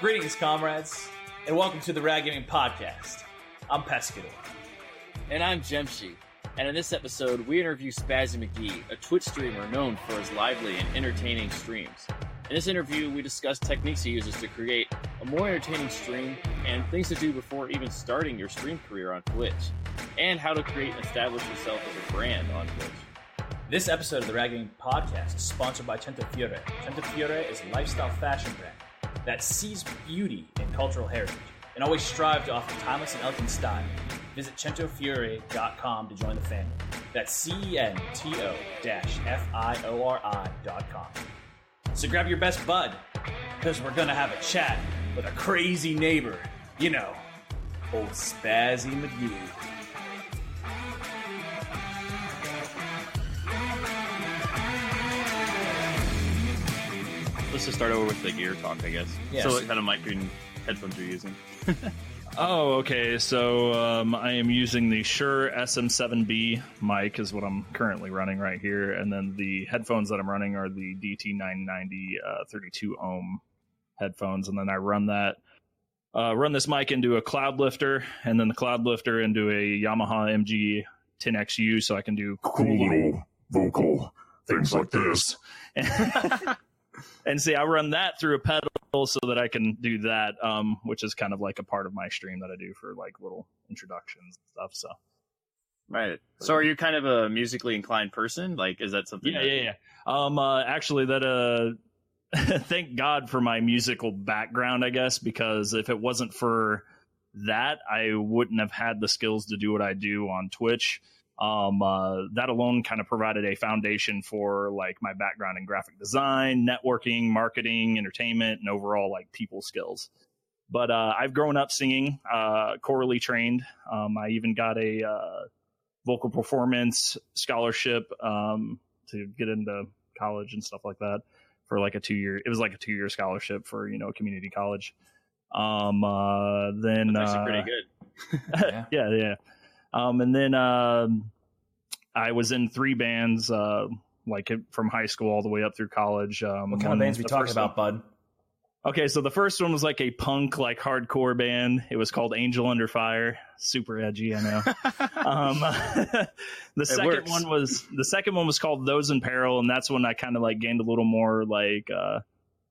Greetings, comrades, and welcome to the Rad Gaming Podcast. I'm Pescador. And I'm Jemshi. And in this episode, we interview Spazzy McGee, a Twitch streamer known for his lively and entertaining streams. In this interview, we discuss techniques he uses to create a more entertaining stream and things to do before even starting your stream career on Twitch, and how to create and establish yourself as a brand on Twitch. This episode of the Rad Gaming Podcast is sponsored by Cento Fiore. Cento Fiore is a lifestyle fashion brand that sees beauty in cultural heritage and always strive to offer timeless and elegant style. Visit centofiore.com to join the family. That's CENTO-FIORI.com. So grab your best bud, because we're going to have a chat with a crazy neighbor. You know, old Spazzy McGee. Let's just start over with the gear talk, I guess. Yes. So what kind of mic and headphones you're using? Oh, okay. So I am using the Shure SM7B mic is what I'm currently running right here. And then the headphones that I'm running are the DT990 32 ohm headphones. And then I run this mic into a cloud lifter, and then the cloud lifter into a Yamaha MG 10XU, so I can do cool little vocal things like this. And see, I run that through a pedal so that I can do that, which is kind of like a part of my stream that I do for like little introductions and stuff. So, Right. So are you kind of a musically inclined person? Like, is that something? Yeah. Actually, that thank God for my musical background, I guess, because if it wasn't for that, I wouldn't have had the skills to do what I do on Twitch. That alone kind of provided a foundation for like my background in graphic design, networking, marketing, entertainment, and overall like people skills. But I've grown up singing, chorally trained. I even got a vocal performance scholarship to get into college and stuff like that for like a 2-year. It was like a 2-year scholarship for community college. Then That's actually pretty good. yeah. And then I was in 3 bands, like from high school all the way up through college. What kind of bands we talking about, bud? Okay, so the first one was like a punk, like hardcore band. It was called Angel Under Fire. Super edgy, I know. The second one was called Those in Peril, and that's when I kind of like gained a little more like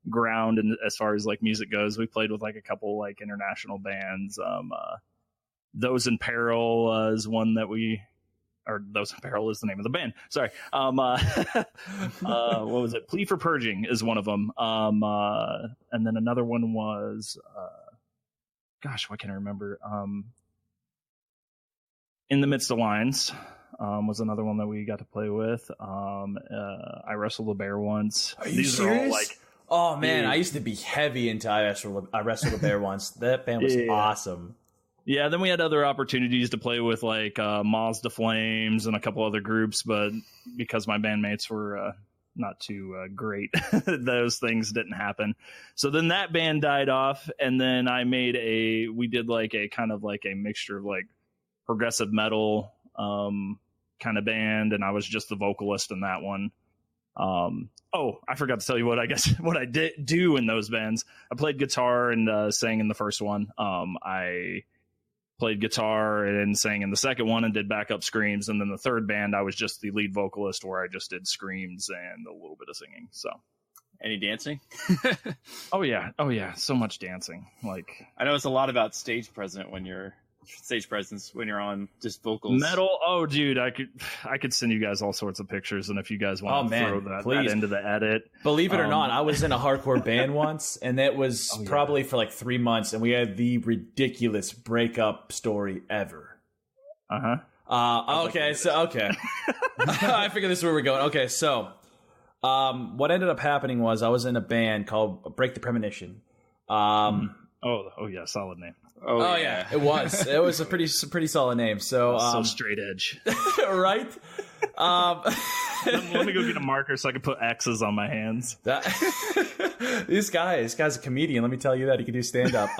ground, and as far as like music goes, we played with like a couple like international bands. Those in Peril is one that Those in Peril is the name of the band. Sorry. What was it? Plea for Purging is one of them. And then another one was, why can't I remember? In the Midst of Lines was another one that we got to play with. I Wrestled a Bear once. Are you serious? Oh man, I used to be heavy into I Wrestled a Bear once. That band was awesome. Yeah, then we had other opportunities to play with like Moths to Flames and a couple other groups, but because my bandmates were not too great, those things didn't happen. So then that band died off, and then we did like a kind of like a mixture of like progressive metal kind of band, and I was just the vocalist in that one. I forgot to tell you what I did do in those bands. I played guitar and sang in the first one. I played guitar and sang in the second one and did backup screams. And then the third band, I was just the lead vocalist where I just did screams and a little bit of singing. So, any dancing? Oh yeah. So much dancing. Like, I know it's a lot about stage presence when you're on just vocals. Metal. Oh dude, I could send you guys all sorts of pictures, and if you guys want to throw that into the edit. Believe it or not, I was in a hardcore band once, and that was probably for like 3 months, and we had the ridiculous breakup story ever. Okay. I figured this is where we're going. Okay, so what ended up happening was I was in a band called Break the Premonition. Oh yeah, solid name. Oh yeah, it was. It was a pretty solid name. So straight edge, right? Let me go get a marker so I can put X's on my hands. This guy's a comedian. Let me tell you that he can do stand up.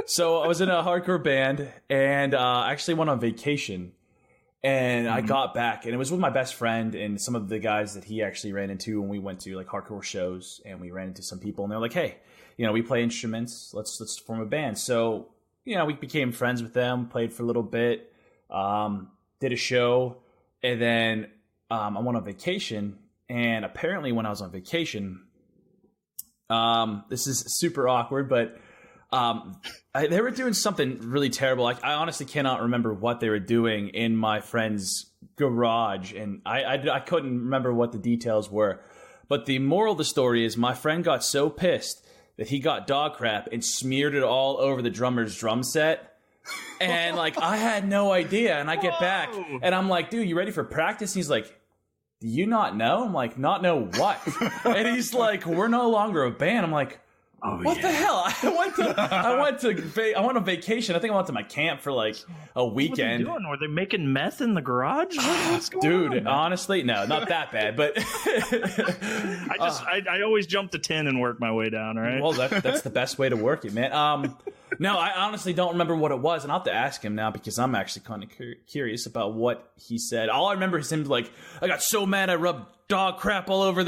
So I was in a hardcore band and actually went on vacation. And I got back, and it was with my best friend and some of the guys that he actually ran into when we went to like hardcore shows, and we ran into some people, and they're like, "Hey, we play instruments. Let's form a band." So, we became friends with them, played for a little bit, did a show, and then I went on vacation. And apparently, when I was on vacation, this is super awkward, but they were doing something really terrible. I honestly cannot remember what they were doing in my friend's garage, and I couldn't remember what the details were. But the moral of the story is my friend got so pissed that he got dog crap and smeared it all over the drummer's drum set. And I had no idea. And I get back and I'm like, "Dude, you ready for practice?" He's like, "Do you not know?" I'm like, "Not know what?" And he's like, "We're no longer a band." I'm like, what the hell? I went on vacation. I think I went to my camp for a weekend. What were they doing? Were they making meth in the garage? What's going on? Honestly, no, not that bad. But I always jump to 10 and work my way down. Right? Well, that's the best way to work it, man. No, I honestly don't remember what it was, and I'll have to ask him now because I'm actually kind of curious about what he said. All I remember is him "I got so mad I rubbed dog crap all over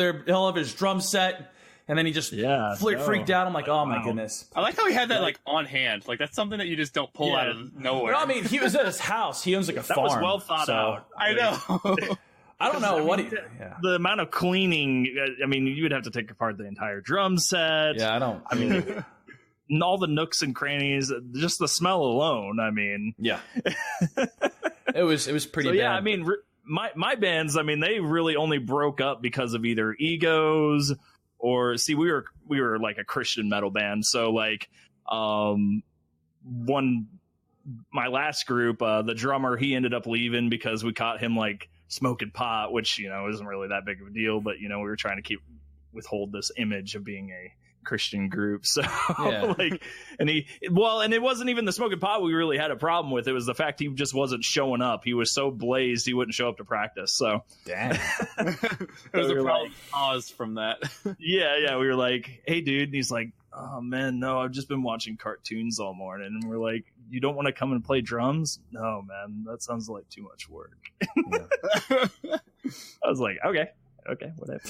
his drum set." And then he just freaked out. I'm like, "Oh my goodness!" I like how he had that on hand. That's something that you just don't pull out of nowhere. Well, I mean, he was at his house. He owns a farm. That was well thought out. I know. I don't know the amount of cleaning. I mean, you would have to take apart the entire drum set. Yeah, I mean, all the nooks and crannies. Just the smell alone. I mean, yeah, it was pretty bad. Yeah, I mean, my bands. I mean, they really only broke up because of either egos. Or we were like a Christian metal band, so my last group, the drummer, he ended up leaving because we caught him smoking pot, which isn't really that big of a deal, but we were trying to withhold this image of being a Christian group. So and it wasn't even the smoking pot we really had a problem with. It was the fact he just wasn't showing up. He was so blazed he wouldn't show up to practice. So damn. There's a problem caused from that. Yeah, we were like, "Hey dude," and he's like, "Oh man, no, I've just been watching cartoons all morning." And we're like, "You don't want to come and play drums?" "No man, that sounds like too much work." I was like, okay, whatever.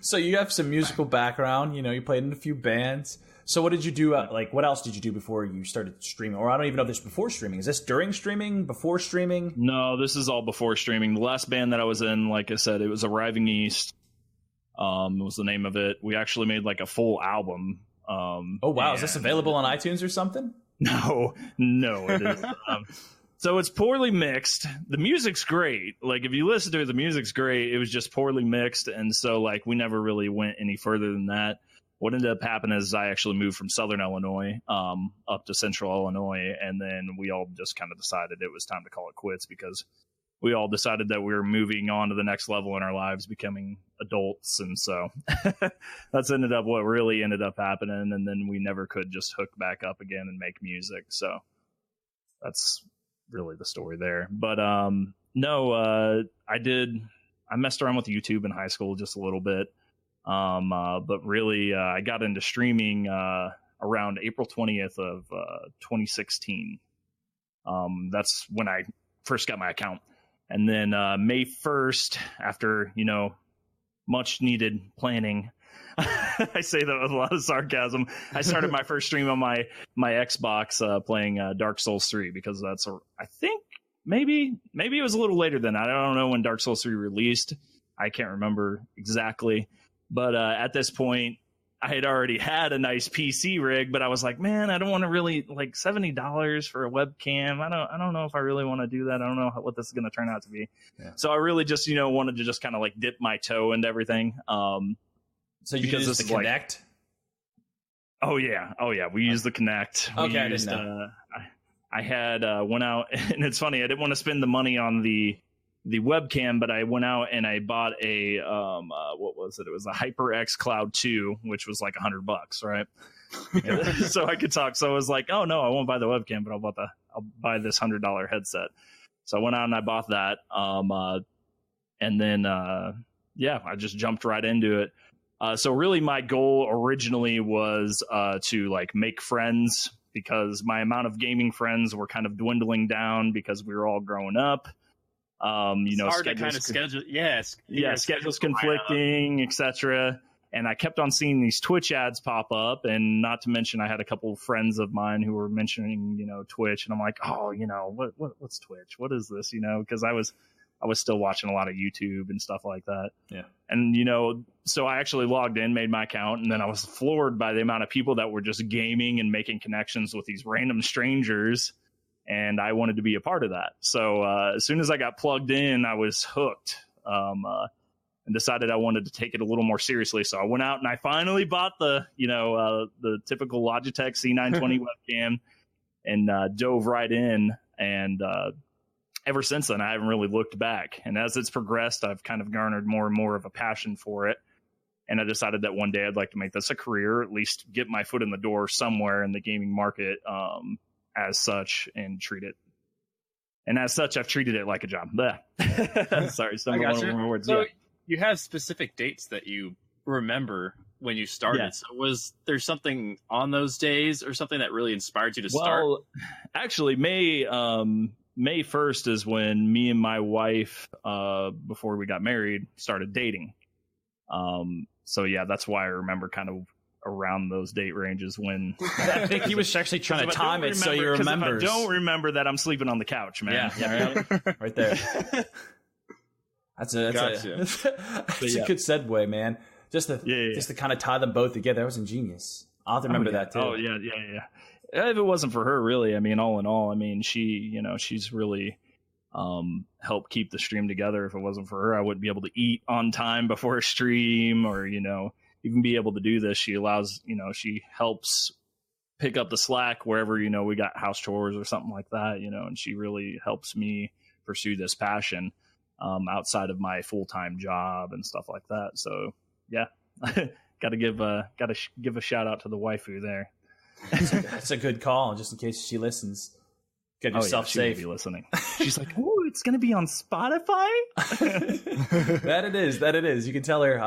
So you have some musical background, you played in a few bands. So what did you do? What else did you do before you started streaming? Or I don't even know if this is before streaming. Is this during streaming? Before streaming? No, this is all before streaming. The last band that I was in, like I said, it was Arriving East. Was the name of it. We actually made a full album. Oh wow, is this available on iTunes or something? No, it isn't. So it's poorly mixed. The music's great. If you listen to it, the music's great. It was just poorly mixed. And so, we never really went any further than that. What ended up happening is I actually moved from Southern Illinois up to Central Illinois. And then we all just kind of decided it was time to call it quits because we all decided that we were moving on to the next level in our lives, becoming adults. And so that's what really ended up happening. And then we never could just hook back up again and make music. So that's really the story there. But I messed around with YouTube in high school just a little bit, but really I got into streaming around April 20th of 2016. That's when I first got my account, and then May 1st, after much needed planning, I say that with a lot of sarcasm, I started my first stream on my Xbox playing Dark Souls 3 because I think maybe it was a little later than that. I don't know when Dark Souls 3 released. I can't remember exactly. But at this point, I had already had a nice PC rig, but I was like, man, I don't want to really $70 for a webcam. I don't know if I really want to do that. I don't know what this is going to turn out to be. Yeah. So I really just, wanted to just kind of dip my toe into everything. So you used the Kinect? Oh yeah. We used the Kinect. Okay, I didn't know. I had went out, and it's funny. I didn't want to spend the money on the webcam, but I went out and I bought a what was it? It was a HyperX Cloud 2, which was $100, right? So I could talk. So I was like, oh no, I won't buy the webcam, but I'll buy this $100 headset. So I went out and I bought that. And then I just jumped right into it. So really my goal originally was to make friends, because my amount of gaming friends were kind of dwindling down because we were all growing up. Hard to kind of schedule. Schedules conflicting, etc. And I kept on seeing these Twitch ads pop up, and not to mention I had a couple of friends of mine who were mentioning, Twitch, and I'm like, oh, what's Twitch? What is this? Because I was still watching a lot of YouTube and stuff like that. Yeah. And, so I actually logged in, made my account, and then I was floored by the amount of people that were just gaming and making connections with these random strangers. And I wanted to be a part of that. So as soon as I got plugged in, I was hooked and decided I wanted to take it a little more seriously. So I went out and I finally bought the typical Logitech C920 webcam and dove right in. And ever since then, I haven't really looked back. And as it's progressed, I've kind of garnered more and more of a passion for it. And I decided that one day I'd like to make this a career, at least get my foot in the door somewhere in the gaming market as such, and treat it. And as such, I've treated it like a job. Sorry, some more words. So you have specific dates that you remember when you started. Yeah. So was there something on those days or something that really inspired you to start? Well, actually, May 1st is when me and my wife, before we got married, started dating. So yeah, that's why I remember kind of around those date ranges when I think he was actually trying to time it so you remember. If I don't remember that, I'm sleeping on the couch, man. Yeah, right there. That's a good segue, man. Just to kind of tie them both together. That was ingenious. I'll have to remember that too. Oh yeah. If it wasn't for her, really, I mean, all in all, I mean, she's really helped keep the stream together. If it wasn't for her, I wouldn't be able to eat on time before a stream, or even be able to do this. She allows, she helps pick up the slack wherever, we got house chores or something like that, and she really helps me pursue this passion outside of my full-time job and stuff like that. So yeah, got to give a shout out to the waifu there. That's a good call, just in case she listens. Get yourself safe. She be listening. She's like, "Oh, it's going to be on Spotify." That it is. You can tell her,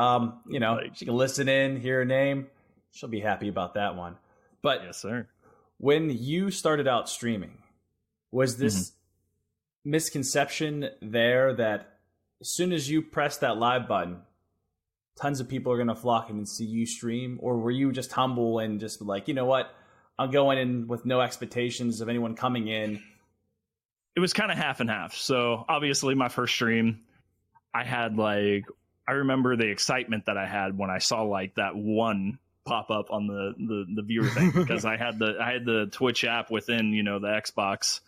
she can listen in, hear her name. She'll be happy about that one. But yes, sir. When you started out streaming, was this misconception there that as soon as you press that live button, tons of people are going to flock in and see you stream? Or were you just humble and just like, you know what? I'm going in with no expectations of anyone coming in? It was kind of half and half. So obviously my first stream, I had I remember the excitement that I had when I saw that one pop up on the viewer thing, because I had the Twitch app within, the Xbox.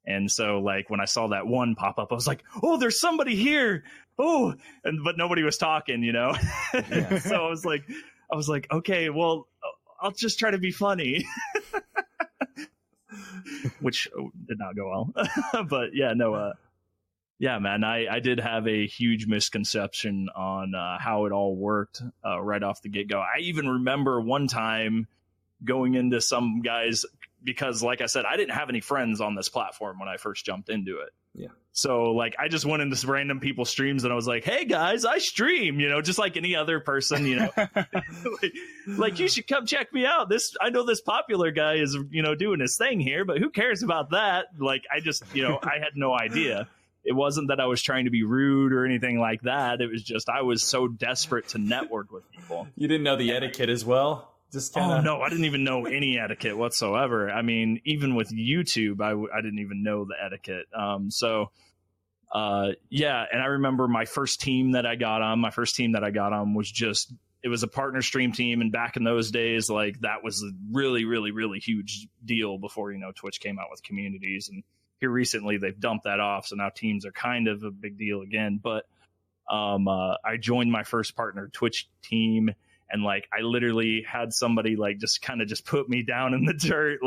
And so when I saw that one pop up, I was like, oh, there's somebody here. Oh, but nobody was talking, Yeah. So I was like, okay, well, I'll just try to be funny, which did not go well. But yeah, no, yeah, man, I did have a huge misconception on how it all worked right off the get-go. I even remember one time going into some guys, because like I said, I didn't have any friends on this platform when I first jumped into it. Yeah. So I just went into random people's streams and I was like, hey guys, I stream, just like any other person, like you should come check me out. I know this popular guy is, doing his thing here, but who cares about that? I just, I had no idea. It wasn't that I was trying to be rude or anything like that. It was just, I was so desperate to network with people. You didn't know the etiquette as well? Oh no, I didn't even know any etiquette whatsoever. I mean, even with YouTube, I didn't even know the etiquette. Yeah, and I remember my first team that I got on was just, it was a partner stream team, and back in those days, that was a really, really, really huge deal before, Twitch came out with communities, and here recently they've dumped that off, so now teams are kind of a big deal again. But I joined my first partner Twitch team, and I literally had somebody just put me down in the dirt.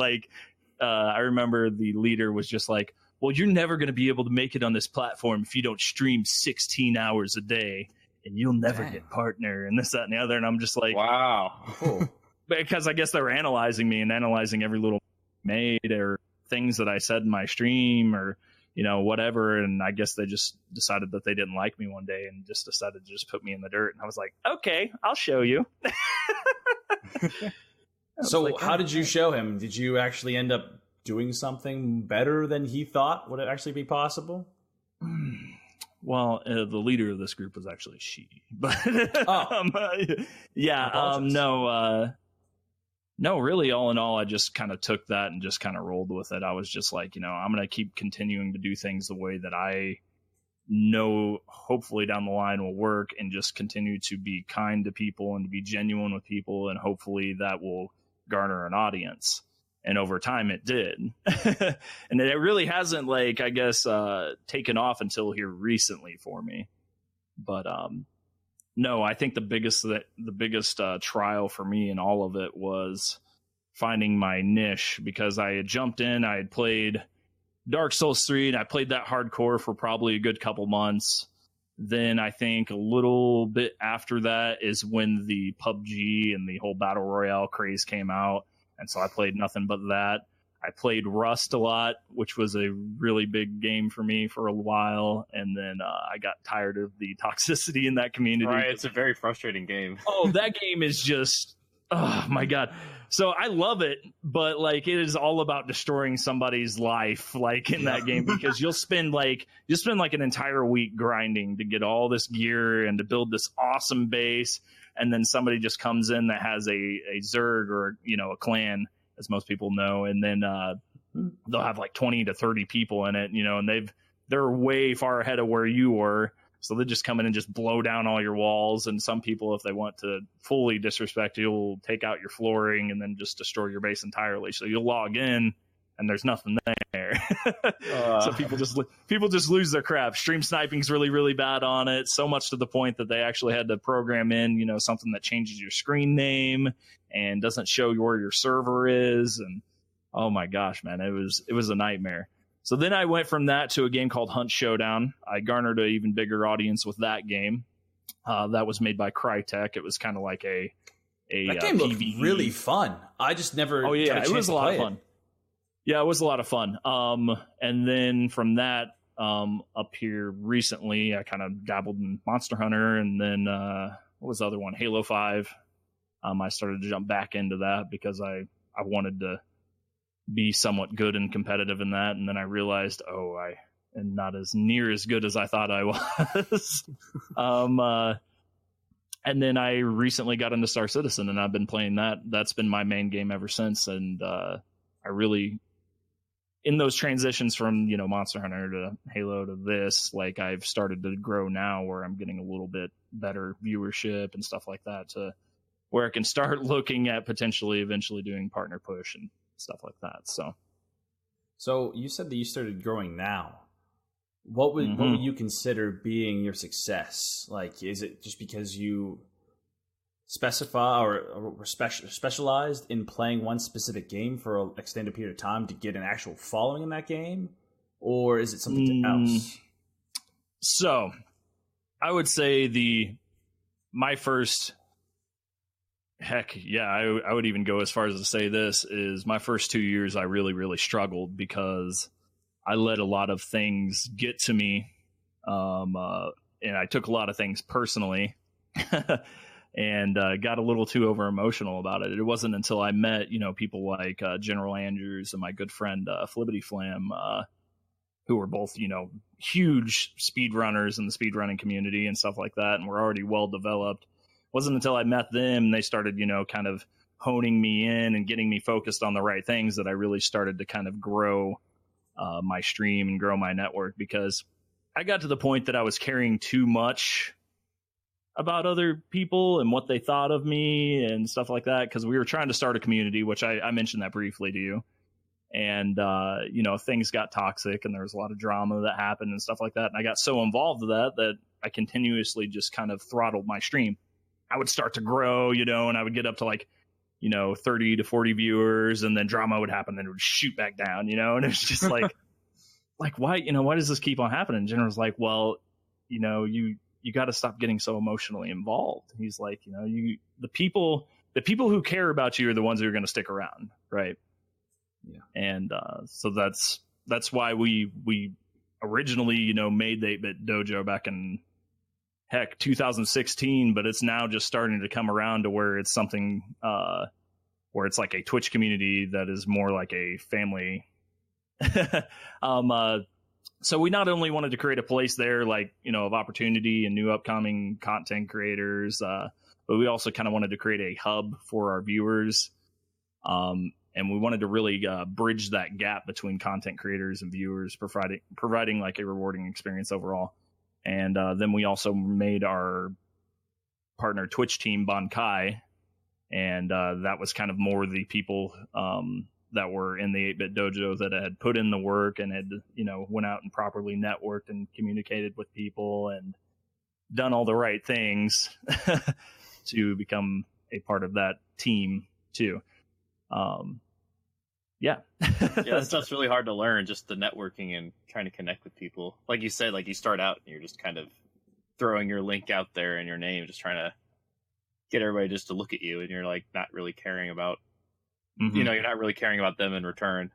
I remember the leader was just like, well, you're never going to be able to make it on this platform if you don't stream 16 hours a day, and you'll never get partner, and this, that, and the other. And I'm just like, wow. Because I guess they were analyzing me and analyzing every little made or things that I said in my stream or, whatever. And I guess they just decided that they didn't like me one day and just decided to just put me in the dirt. And I was like, okay, I'll show you. So how did you show him? Did you actually end up doing something better than he thought would it actually be possible? Well, the leader of this group was actually she, but no, really, all in all, I just kind of took that and just kind of rolled with it. I was just like, I'm going to keep continuing to do things the way that I know hopefully down the line will work, and just continue to be kind to people and to be genuine with people, and hopefully that will garner an audience. And over time it did. And it really hasn't, like, I guess, taken off until here recently for me. But no, I think the biggest trial for me in all of it was finding my niche, because I had jumped in, I had played Dark Souls 3, and I played that hardcore for probably a good couple months. Then I think a little bit after that is when the PUBG and the whole Battle Royale craze came out. And so I played nothing but that. I played Rust a lot, which was a really big game for me for a while. And then I got tired of the toxicity in that community. Right, it's a very frustrating game. Oh, that game is just, oh my God. So I love it, but like it is all about destroying somebody's life, like in that game, because you'll spend like an entire week grinding to get all this gear and to build this awesome base. And then somebody just comes in that has a Zerg or, a clan, as most people know. And then they'll have like 20 to 30 people in it, and they're way far ahead of where you were. So they just come in and just blow down all your walls. And some people, if they want to fully disrespect you, will take out your flooring and then just destroy your base entirely. So you'll log in and there's nothing there. So people just lose their crap. Stream sniping's really, really bad on it. So much to the point that they actually had to program in, something that changes your screen name and doesn't show you where your server is. And oh my gosh, man, it was a nightmare. So then I went from that to a game called Hunt Showdown. I garnered an even bigger audience with that game. That was made by Crytek. It was kind of like a that game looked PvE. really fun. I just never. Oh yeah, it was a lot of fun. Yeah, it was a lot of fun. And then from that, up here recently, I kind of dabbled in Monster Hunter, and then what was the other one? Halo 5. I started to jump back into that because I wanted to be somewhat good and competitive in that, and then I realized, I am not as near as good as I thought I was. And then I recently got into Star Citizen, and I've been playing that. That's been my main game ever since, and I really, in those transitions from Monster Hunter to Halo to this, like I've started to grow now, where I'm getting a little bit better viewership and stuff like that, to where I can start looking at potentially eventually doing partner push and stuff like that. So you said that you started growing now. What would you consider being your success? Like, is it just because you specify or specialized in playing one specific game for an extended period of time to get an actual following in that game, or is it something else? So I would say my first. Heck, yeah, I would even go as far as to say this is my first 2 years I really, really struggled because I let a lot of things get to me, and I took a lot of things personally and got a little too over emotional about it. It wasn't until I met, people like General Andrews and my good friend Flibbity Flam, who were both, huge speedrunners in the speedrunning community and stuff like that, and were already well developed. Wasn't until I met them and they started, kind of honing me in and getting me focused on the right things that I really started to kind of grow my stream and grow my network, because I got to the point that I was caring too much about other people and what they thought of me and stuff like that, because we were trying to start a community, which I mentioned that briefly to you. And, things got toxic and there was a lot of drama that happened and stuff like that. And I got so involved with that I continuously just kind of throttled my stream. I would start to grow, and I would get up to like, 30 to 40 viewers, and then drama would happen, then it would shoot back down, and it's just like, why, why does this keep on happening? And General's like, well, you got to stop getting so emotionally involved. He's like, the people who care about you are the ones who are going to stick around. Right. Yeah. And, so that's why we originally, made the 8-Bit Dojo back in, 2016, but it's now just starting to come around to where it's something where it's like a Twitch community that is more like a family So we not only wanted to create a place there, like, of opportunity and new upcoming content creators, but we also kind of wanted to create a hub for our viewers. And we wanted to really bridge that gap between content creators and viewers, providing like a rewarding experience overall. And then we also made our partner Twitch team Bankai, and that was kind of more the people that were in the 8-Bit Dojo that had put in the work and had, went out and properly networked and communicated with people and done all the right things to become a part of that team too. Yeah, that stuff's really hard to learn, just the networking and trying to connect with people. Like you said, like you start out and you're just kind of throwing your link out there and your name, just trying to get everybody just to look at you, and you're like not really caring about, you're not really caring about them in return.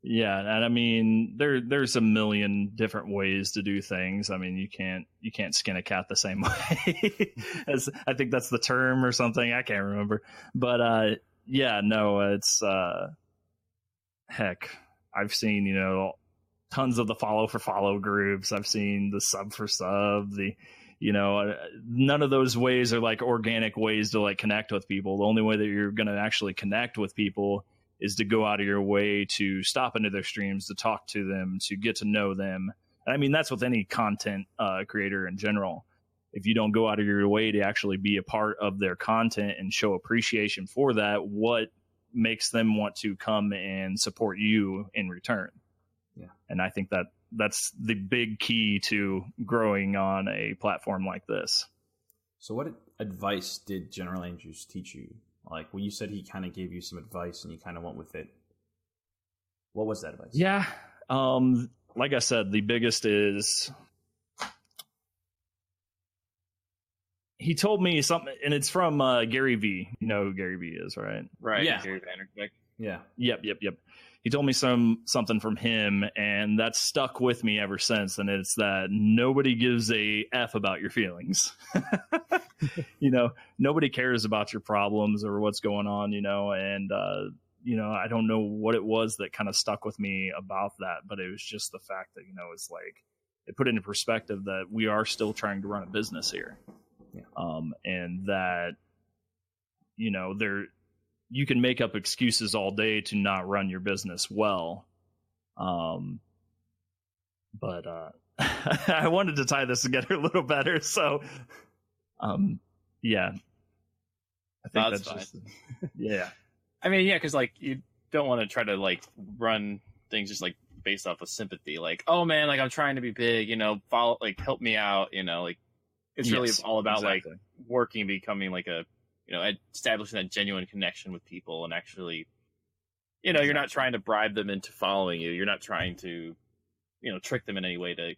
Yeah, and I mean, there's a million different ways to do things. I mean, you can't skin a cat the same way. As I think that's the term or something. I can't remember, but yeah, no, it's heck. I've seen tons of the follow for follow groups. I've seen the sub for sub. None of those ways are like organic ways to like connect with people. The only way that you're going to actually connect with people is to go out of your way to stop into their streams, to talk to them, to get to know them. And I mean, that's with any content creator in general. If you don't go out of your way to actually be a part of their content and show appreciation for that, what makes them want to come and support you in return? Yeah. And I think that's the big key to growing on a platform like this. So what advice did General Andrews teach you? Like, well, you said he kind of gave you some advice and you kind of went with it. What was that advice? Yeah. Like I said, the biggest is he told me something, and it's from Gary V. You know who Gary V is, right? Right. Yeah. Gary Vaynerchuk. Yeah. Yep. He told me something from him, and that's stuck with me ever since. And it's that nobody gives a F about your feelings. Nobody cares about your problems or what's going on, and, I don't know what it was that kind of stuck with me about that, but it was just the fact that, it's like, it put into perspective that we are still trying to run a business here. Yeah. And that, you can make up excuses all day to not run your business well. But I wanted to tie this together a little better. So, yeah, I think that's fine. just, yeah. I mean, yeah, because like you don't want to try to like run things just like based off of sympathy. Like, oh man, like I'm trying to be big, follow, like help me out, like it's really all about like working, becoming like a, establishing that genuine connection with people, and actually, you're not trying to bribe them into following you. You're not trying to, trick them in any way to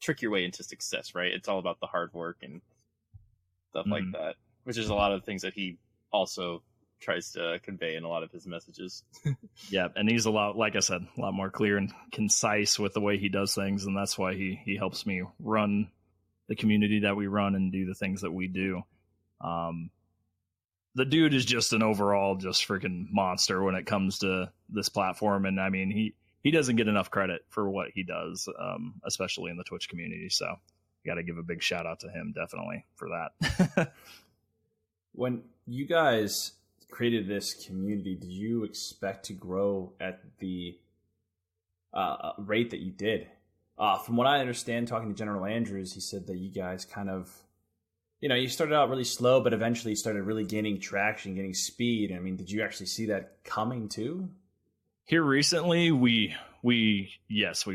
trick your way into success, right? It's all about the hard work and stuff like that, which is a lot of things that he also tries to convey in a lot of his messages. Yeah, and he's a lot more clear and concise with the way he does things, and that's why he helps me run the community that we run and do the things that we do. The dude is just an overall just freaking monster when it comes to this platform, and I mean he doesn't get enough credit for what he does, especially in the Twitch community. So got to give a big shout out to him definitely for that. When you guys created this community, did you expect to grow at the rate that you did? From what I understand, talking to General Andrews, he said that you guys kind of, you started out really slow, but eventually started really gaining traction, getting speed. I mean, did you actually see that coming too? Here recently, we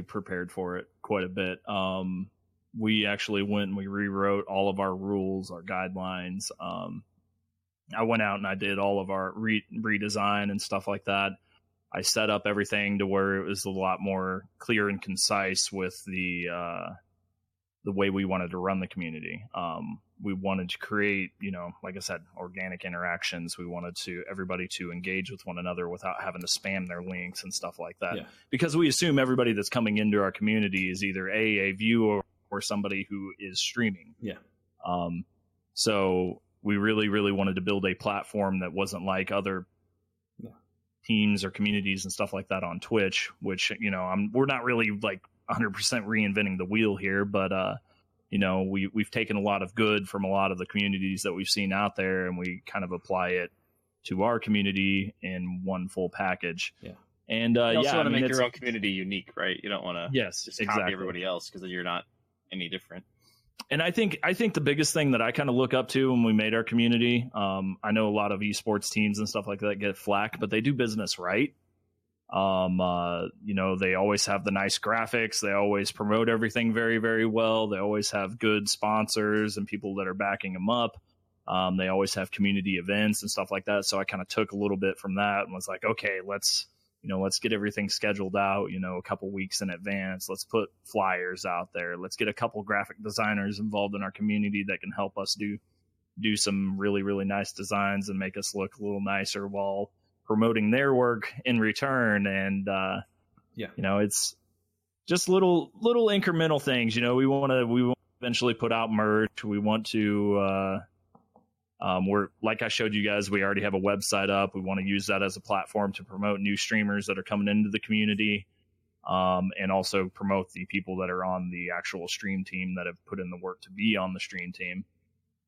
prepared for it quite a bit. We actually went and we rewrote all of our rules, our guidelines. I went out and I did all of our redesign and stuff like that. I set up everything to where it was a lot more clear and concise with the way we wanted to run the community. We wanted to create, like I said, organic interactions. We wanted everybody to engage with one another without having to spam their links and stuff like that. Yeah. Because we assume everybody that's coming into our community is either a viewer or somebody who is streaming. Yeah. So we really, really wanted to build a platform that wasn't like other teams or communities and stuff like that on Twitch, which, we're not really like 100% reinventing the wheel here, but we've taken a lot of good from a lot of the communities that we've seen out there, and we kind of apply it to our community in one full package. Yeah. And you also want to make your own community unique, right? You don't want to just copy everybody else, because you're not any different. And I think the biggest thing that I kind of look up to when we made our community, I know a lot of esports teams and stuff like that get flack, but they do business right. They always have the nice graphics. They always promote everything very, very well. They always have good sponsors and people that are backing them up. They always have community events and stuff like that. So I kind of took a little bit from that and was like, okay, let's get everything scheduled out, a couple weeks in advance. Let's put flyers out there. Let's get a couple graphic designers involved in our community that can help us do some really, really nice designs and make us look a little nicer while promoting their work in return. And, it's just little incremental things. We want to eventually put out merch. We want to, we're, like I showed you guys, we already have a website up. We want to use that as a platform to promote new streamers that are coming into the community, and also promote the people that are on the actual stream team that have put in the work to be on the stream team.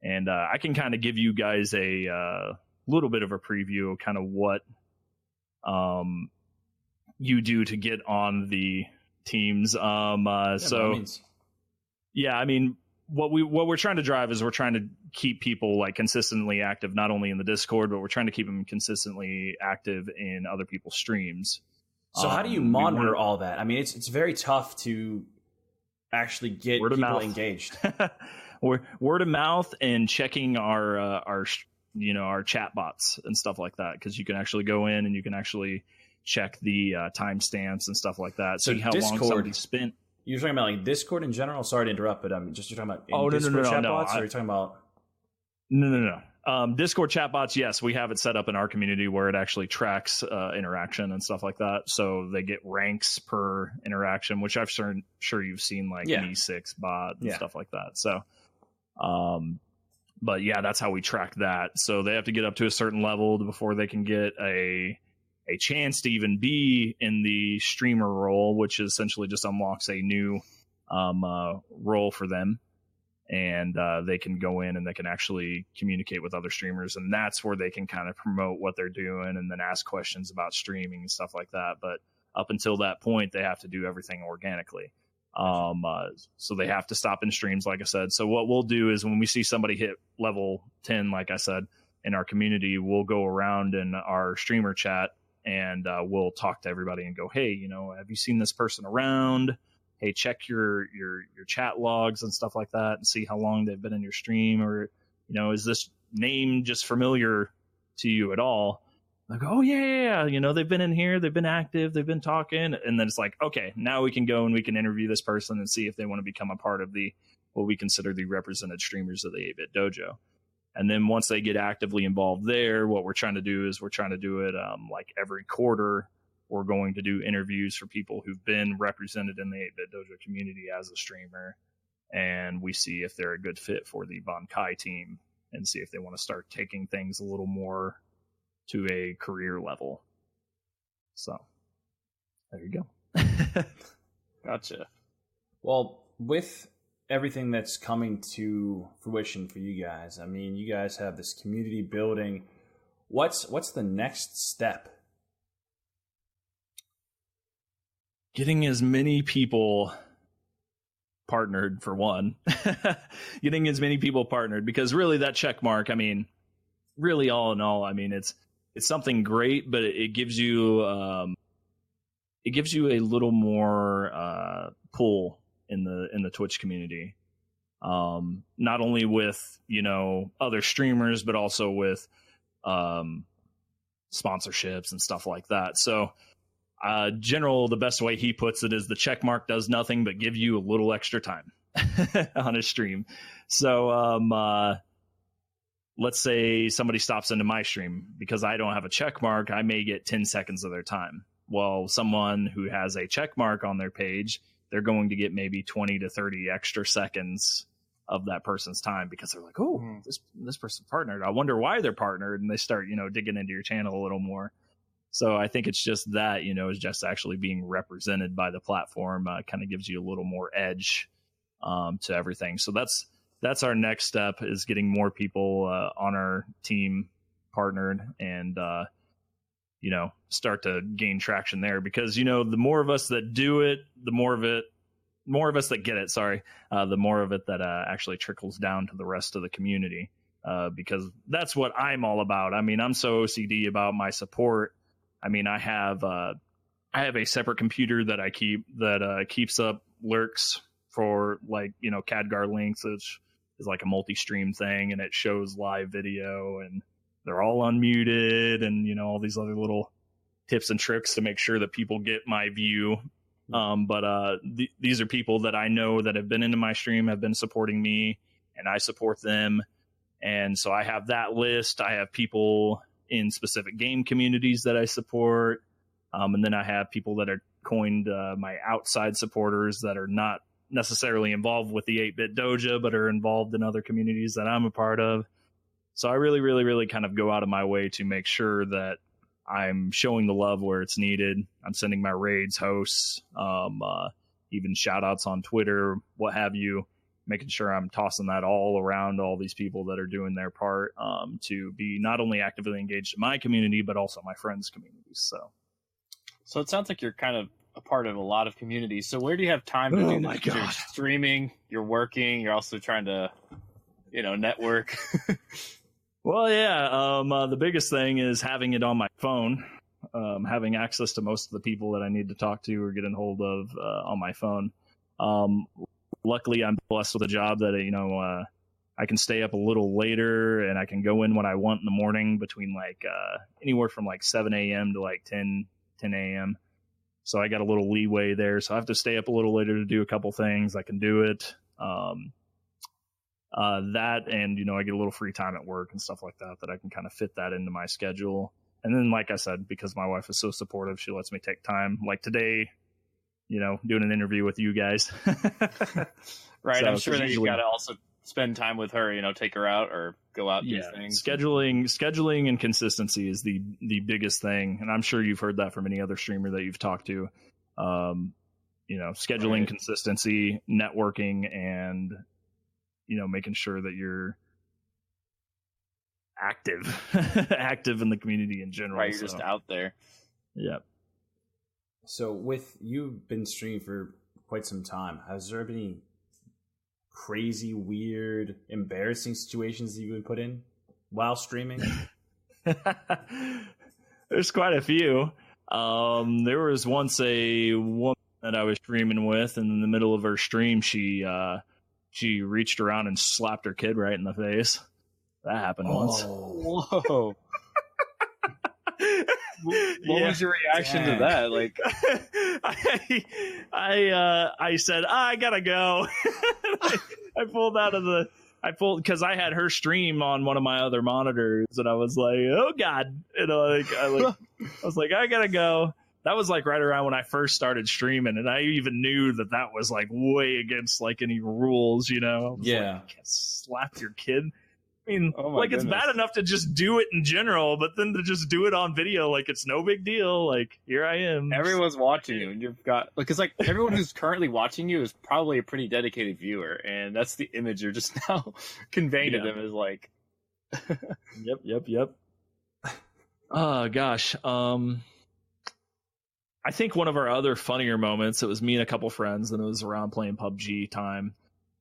And I can kind of give you guys a little bit of a preview of kind of what you do to get on the teams. What we're trying to drive is we're trying to keep people like consistently active, not only in the Discord, but we're trying to keep them consistently active in other people's streams. So how do you monitor all that? I mean, it's very tough to actually get people engaged. Word of mouth and checking our chat bots and stuff like that, because you can actually go in and you can actually check the timestamps and stuff like that. So see how Discord, long somebody spent. You're talking about like Discord in general? Sorry to interrupt, but you're talking about Discord chat bots, or you're talking about... No. Discord chat bots, yes, we have it set up in our community where it actually tracks interaction and stuff like that. So they get ranks per interaction, which I'm sure you've seen, like an E6 bot and stuff like that. So, but yeah, that's how we track that. So they have to get up to a certain level before they can get a chance to even be in the streamer role, which essentially just unlocks a new role for them. And they can go in and they can actually communicate with other streamers. And that's where they can kind of promote what they're doing and then ask questions about streaming and stuff like that. But up until that point, they have to do everything organically. So they have to stop in streams, like I said. So what we'll do is when we see somebody hit level 10, like I said, in our community, we'll go around in our streamer chat and we'll talk to everybody and go, hey, have you seen this person around? Hey, check your chat logs and stuff like that and see how long they've been in your stream, or, is this name just familiar to you at all? Like, oh yeah. They've been in here, they've been active, they've been talking. And then it's like, okay, now we can go and we can interview this person and see if they want to become a part of what we consider the represented streamers of the 8-Bit Dojo. And then once they get actively involved there, what we're trying to do is we're trying to do it like every quarter. We're going to do interviews for people who've been represented in the 8-Bit Dojo community as a streamer. And we see if they're a good fit for the Bankai team and see if they want to start taking things a little more to a career level. So there you go. Gotcha. Well, with everything that's coming to fruition for you guys, I mean, you guys have this community building. What's the next step? Getting as many people partnered, for one. Getting as many people partnered, because really that check mark, I mean, really all in all, I mean, it's something great, but it gives you a little more pull in the Twitch community. Not only with, other streamers, but also with sponsorships and stuff like that. So the best way he puts it is the check mark does nothing but give you a little extra time on a stream. So let's say somebody stops into my stream. Because I don't have a check mark, I may get 10 seconds of their time. Well, someone who has a check mark on their page, they're going to get maybe 20 to 30 extra seconds of that person's time, because they're like, this person partnered. I wonder why they're partnered. And they start, digging into your channel a little more. So I think it's just that, is just actually being represented by the platform kind of gives you a little more edge to everything. So that's our next step, is getting more people on our team partnered and, start to gain traction there, because, the more of us that do it, the more of us that get it, the more of it that actually trickles down to the rest of the community, because that's what I'm all about. I mean, I'm so OCD about my support. I mean, I have a separate computer that I keep that keeps up lurks for CADGAR links, which is like a multi-stream thing, and it shows live video, and they're all unmuted, and all these other little tips and tricks to make sure that people get my view. But these are people that I know that have been into my stream, have been supporting me, and I support them. And so I have that list. I have people in specific game communities that I support. And then I have people that are coined my outside supporters that are not necessarily involved with the 8-Bit Doja, but are involved in other communities that I'm a part of. So I really, really, really kind of go out of my way to make sure that I'm showing the love where it's needed. I'm sending my raids hosts, even shout outs on Twitter, what have you, making sure I'm tossing that all around all these people that are doing their part to be not only actively engaged in my community, but also my friends' communities. So it sounds like you're kind of a part of a lot of communities. So where do you have time to do this? You're streaming, you're working, you're also trying to, network. Well, yeah. The biggest thing is having it on my phone, having access to most of the people that I need to talk to or get in hold of on my phone. Luckily, I'm blessed with a job that, I can stay up a little later, and I can go in when I want in the morning between anywhere from 7 a.m. to 10 a.m. So I got a little leeway there. So I have to stay up a little later to do a couple things. I can do it. That, and I get a little free time at work and stuff like that I can kind of fit that into my schedule. And then, like I said, because my wife is so supportive, she lets me take time, like today, doing an interview with you guys. Right. So, I'm sure that you got to also spend time with her, take her out or go out and do things. Scheduling and consistency is the biggest thing. And I'm sure you've heard that from any other streamer that you've talked to. Scheduling, right. Consistency, networking, and making sure that you're active in the community in general. Right, you're just out there. Yep. So you've been streaming for quite some time. Has there been any crazy, weird, embarrassing situations that you've been put in while streaming? There's quite a few. There was once a woman that I was streaming with, and in the middle of her stream, she reached around and slapped her kid right in the face. That happened once. Whoa. What was your reaction to that? I said, I gotta go. I pulled because I had her stream on one of my other monitors, and I was like, oh God. I was like, I gotta go. That was right around when I first started streaming, and I even knew that was way against any rules, Yeah. You can't slap your kid. I mean, goodness. It's bad enough to just do it in general, but then to just do it on video, it's no big deal. Here I am. Everyone's watching you, and you've got because everyone who's currently watching you is probably a pretty dedicated viewer, and that's the image you're just now conveying to them is Yep. Oh gosh. I think one of our other funnier moments, it was me and a couple friends, and it was around playing PUBG time.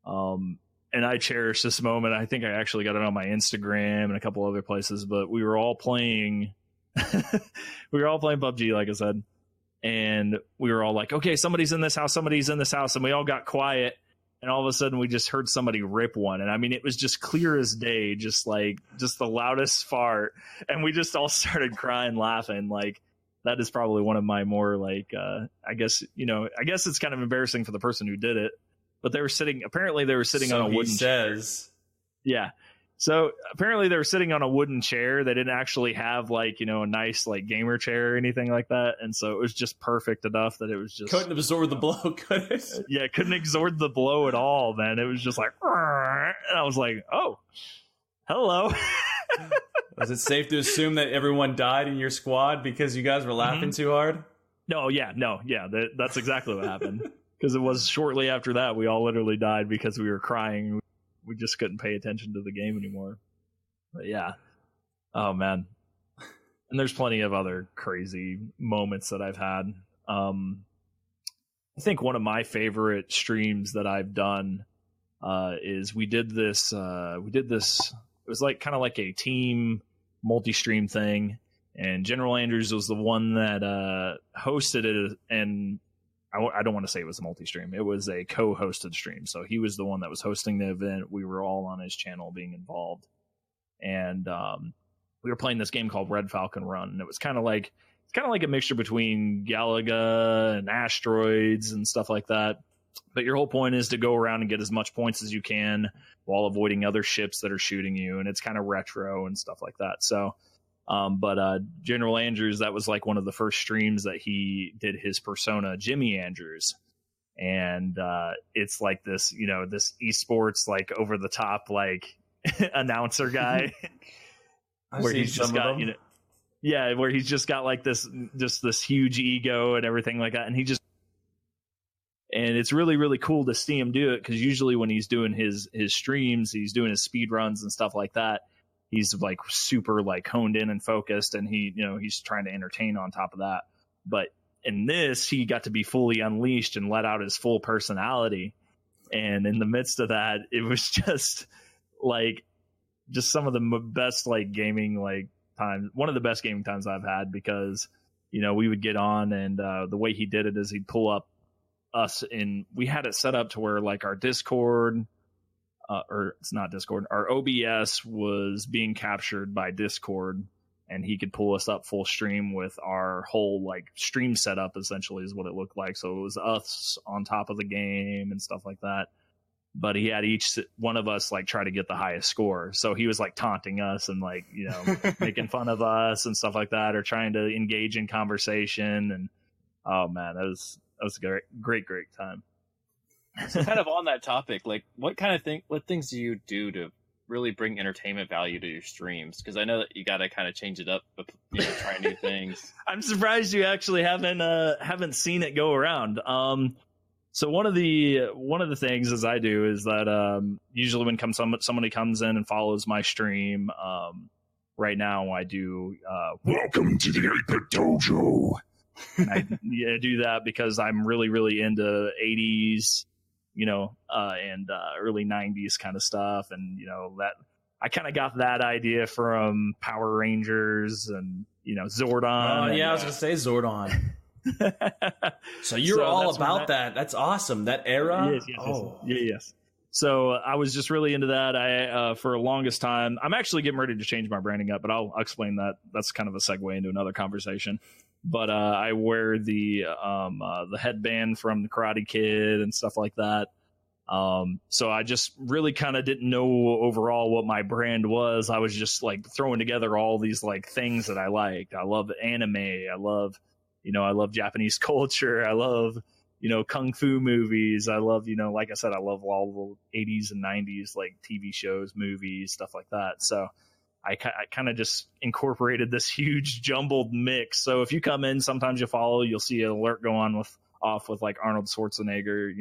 And I cherish this moment. I think I actually got it on my Instagram and a couple other places, but we were all playing PUBG, like I said. And we were all like, okay, somebody's in this house. And we all got quiet. And all of a sudden we just heard somebody rip one. And I mean, it was just clear as day, just the loudest fart. And we just all started crying, laughing. That is probably one of my more I guess it's kind of embarrassing for the person who did it, but they were sitting on a wooden chair. Yeah. So apparently they were sitting on a wooden chair. They didn't actually have a nice gamer chair or anything like that. And so it was just perfect enough that it was just couldn't absorb the blow, could it? Yeah, couldn't absorb the blow at all, man. It was just and I was like, oh, hello. Was it safe to assume that everyone died in your squad because you guys were laughing too hard? That's exactly what happened. Because it was shortly after that we all literally died because we were crying. We just couldn't pay attention to the game anymore. But yeah. Oh, man. And there's plenty of other crazy moments that I've had. I think one of my favorite streams that I've done is we did this. It was like kind of like a team multi-stream thing, and General Andrews was the one that hosted it. And I don't want to say it was a multi-stream; it was a co-hosted stream. So he was the one that was hosting the event. We were all on his channel being involved, and we were playing this game called Red Falcon Run, and it was kind of like a mixture between Galaga and Asteroids and stuff like that. But your whole point is to go around and get as much points as you can while avoiding other ships that are shooting you. And it's kind of retro and stuff like that. So, but General Andrews, that was like one of the first streams that he did his persona, Jimmy Andrews. And it's like this, this esports, like over the top, like announcer guy where he's just got, where he's just got like this huge ego and everything like that. And it's really, really cool to see him do it, because usually when he's doing his streams, he's doing his speed runs and stuff like that. He's like super like honed in and focused, and he's trying to entertain on top of that. But in this, he got to be fully unleashed and let out his full personality. And in the midst of that, it was just some of the best like gaming like times. One of the best gaming times I've had, because we would get on, and the way he did it is he'd pull up us we had it set up to where like our Discord, or it's not Discord, our OBS was being captured by Discord, and he could pull us up full stream with our whole like stream setup, essentially is what it looked like. So it was us on top of the game and stuff like that. But he had each one of us like try to get the highest score. So he was like taunting us and like, making fun of us and stuff like that, or trying to engage in conversation. And oh man, that was a great time. So kind of on that topic, like what things do you do to really bring entertainment value to your streams? Because I know that you got to kind of change it up, try new things. I'm surprised you actually haven't seen it go around. So one of the things as I do is that usually when somebody comes in and follows my stream, right now I do welcome to the Ape Dojo. And I do that because I'm really, really into 80s, and early 90s kind of stuff. And, that I kind of got that idea from Power Rangers and, Zordon. Oh, yeah, I was going to say Zordon. So you're all about that. That's awesome. That era? Yes. So I was just really into that. I, for the longest time, I'm actually getting ready to change my branding up, but I'll explain that. That's kind of a segue into another conversation. But I wear the headband from the Karate Kid and stuff like that. So I just really kind of didn't know overall what my brand was. I was just like throwing together all these like things that I liked. I love anime. I love Japanese culture. I love, kung fu movies. I love, like I said, I love all the 80s and 90s like TV shows, movies, stuff like that. So I kind of just incorporated this huge jumbled mix. So if you come in, sometimes you'll see an alert go off with like Arnold Schwarzenegger,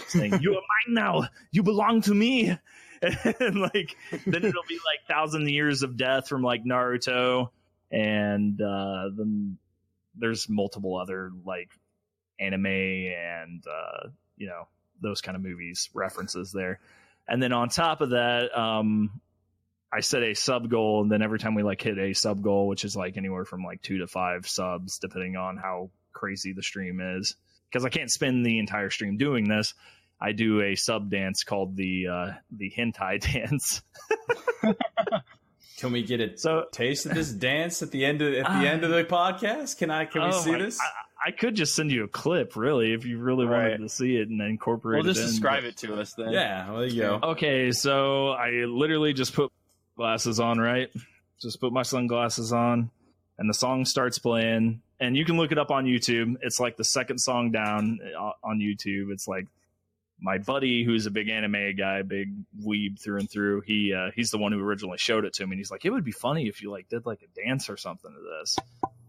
saying, "You are mine now. You belong to me." And like, then it'll be like 1,000 Years of Death from like Naruto. And then there's multiple other like anime and, those kind of movies references there. And then on top of that, I set a sub goal, and then every time we like hit a sub goal, which is like anywhere from like 2 to 5 subs, depending on how crazy the stream is, because I can't spend the entire stream doing this. I do a sub dance called the hentai dance. Can we get a taste of this dance at the end of the podcast? Can we see this? I could just send you a clip, really, if you really wanted to see it and incorporate it. Well, just describe it to us then. Yeah, well, there you go. Okay, so I literally just put glasses on, right? Just put my sunglasses on, and the song starts playing. And you can look it up on YouTube. It's like the second song down on YouTube. It's like my buddy, who's a big anime guy, big weeb through and through, he's the one who originally showed it to me, and he's like, it would be funny if you like did like a dance or something to this.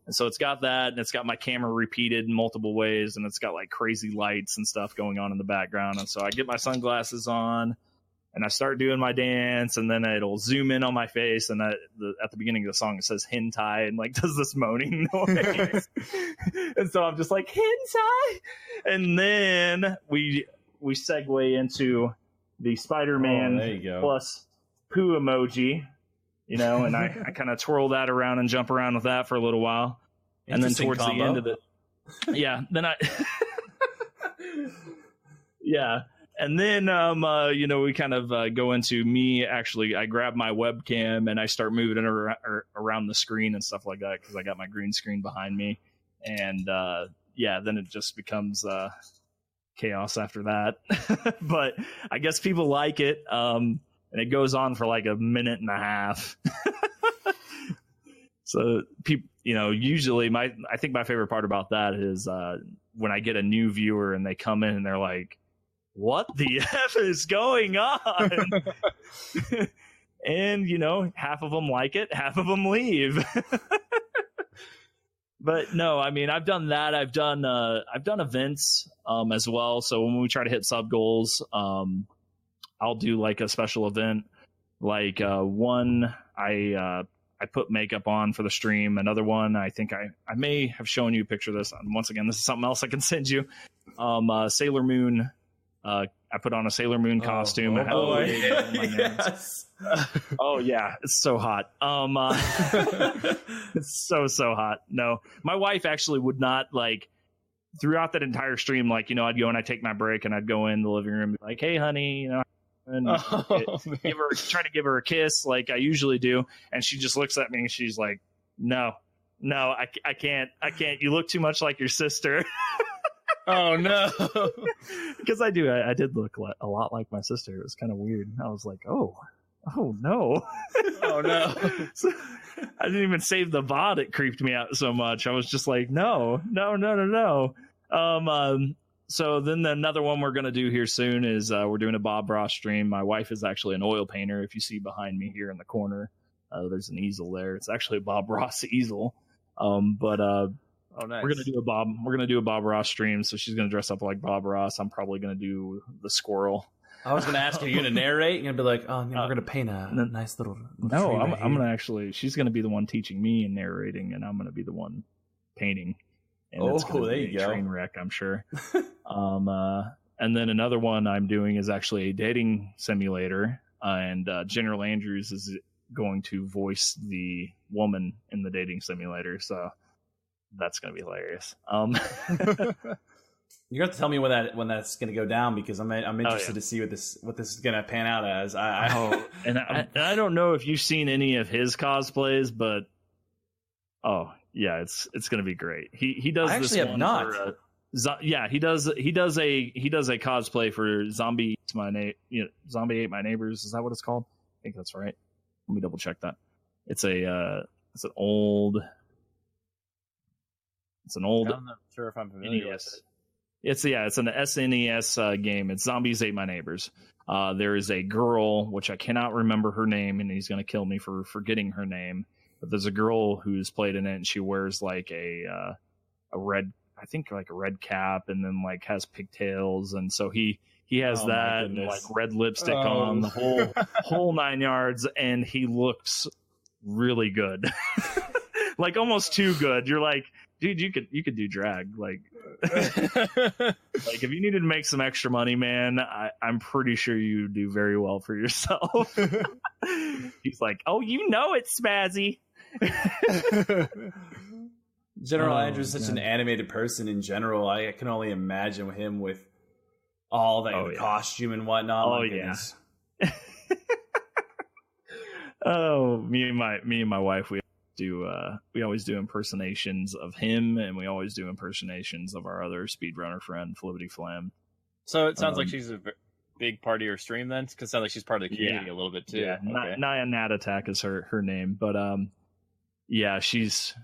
And so it's got that, and it's got my camera repeated in multiple ways, and it's got like crazy lights and stuff going on in the background. And so I get my sunglasses on, and I start doing my dance, and then it'll zoom in on my face, and at the beginning of the song it says hentai, and like does this moaning noise. And so I'm just like, hentai, and then we segue into the Spider-Man plus poo emoji, and I kind of twirl that around and jump around with that for a little while. And then towards the end of it, and then, we kind of go into me. Actually, I grab my webcam and I start moving it around the screen and stuff like that, because I got my green screen behind me. And then it just becomes chaos after that. But I guess people like it. And it goes on for like a minute and a half. So people, usually I think my favorite part about that is when I get a new viewer and they come in and they're like, what the F is going on? And, half of them like it, half of them leave. But no, I mean, I've done that. I've done events as well. So when we try to hit sub goals, I'll do like a special event. Like one, I put makeup on for the stream. Another one, I think I may have shown you a picture of this. Once again, this is something else I can send you. Sailor Moon. I put on a Sailor Moon costume. Yes. Oh yeah, it's so hot. It's so hot. No, my wife actually would not like throughout that entire stream. Like, I'd go and I'd take my break and I'd go in the living room, and be like, hey, honey, and try to give her a kiss like I usually do, and she just looks at me and she's like, no, I can't. You look too much like your sister. Oh no. Because I did look a lot like my sister. It was kind of weird. I was like, oh no. Oh no. So, I didn't even save the VOD. It creeped me out so much. I was just like, no. So then another one we're going to do here soon is we're doing a Bob Ross stream. My wife is actually an oil painter. If you see behind me here in the corner, there's an easel there. It's actually a Bob Ross easel. Oh, nice. We're gonna do a Bob Ross stream. So she's gonna dress up like Bob Ross. I'm probably gonna do the squirrel. I was gonna ask, are you gonna narrate? You're gonna be like, oh, we're gonna paint a nice little. No, I'm gonna actually. She's gonna be the one teaching me and narrating, and I'm gonna be the one painting. And it's gonna be a train wreck, I'm sure. And then another one I'm doing is actually a dating simulator, and General Andrews is going to voice the woman in the dating simulator. So. That's gonna be hilarious. You have to tell me when that's gonna go down, because I'm interested to see what this is gonna pan out as. I don't know if you've seen any of his cosplays, but it's gonna be great. He does. I actually have not. He does a cosplay for Zombie Ate My Neighbors. Is that what it's called? I think that's right. Let me double check that. It's an old. I'm not sure if I'm familiar with it. It's an SNES game. It's Zombies Ate My Neighbors. There is a girl, which I cannot remember her name, and he's going to kill me for forgetting her name. But there's a girl who's played in it, and she wears like a red, I think like a red cap, and then like has pigtails, and so he has that and like red lipstick on, the whole 9 yards, and he looks really good. Like almost too good. You're like, dude, you could do drag. Like if you needed to make some extra money, man, I'm pretty sure you do very well for yourself. He's like, oh, it's spazzy. General Andrews is such an animated person in general. I can only imagine him with all that costume and whatnot. Oh yeah. Me and my wife, we always do impersonations of him, and we always do impersonations of our other speedrunner friend, Flibbity Flam. So it sounds like she's a big part of your stream then, because it sounds like she's part of the community a little bit too. Yeah, Naya Nat Attack is her name, but she's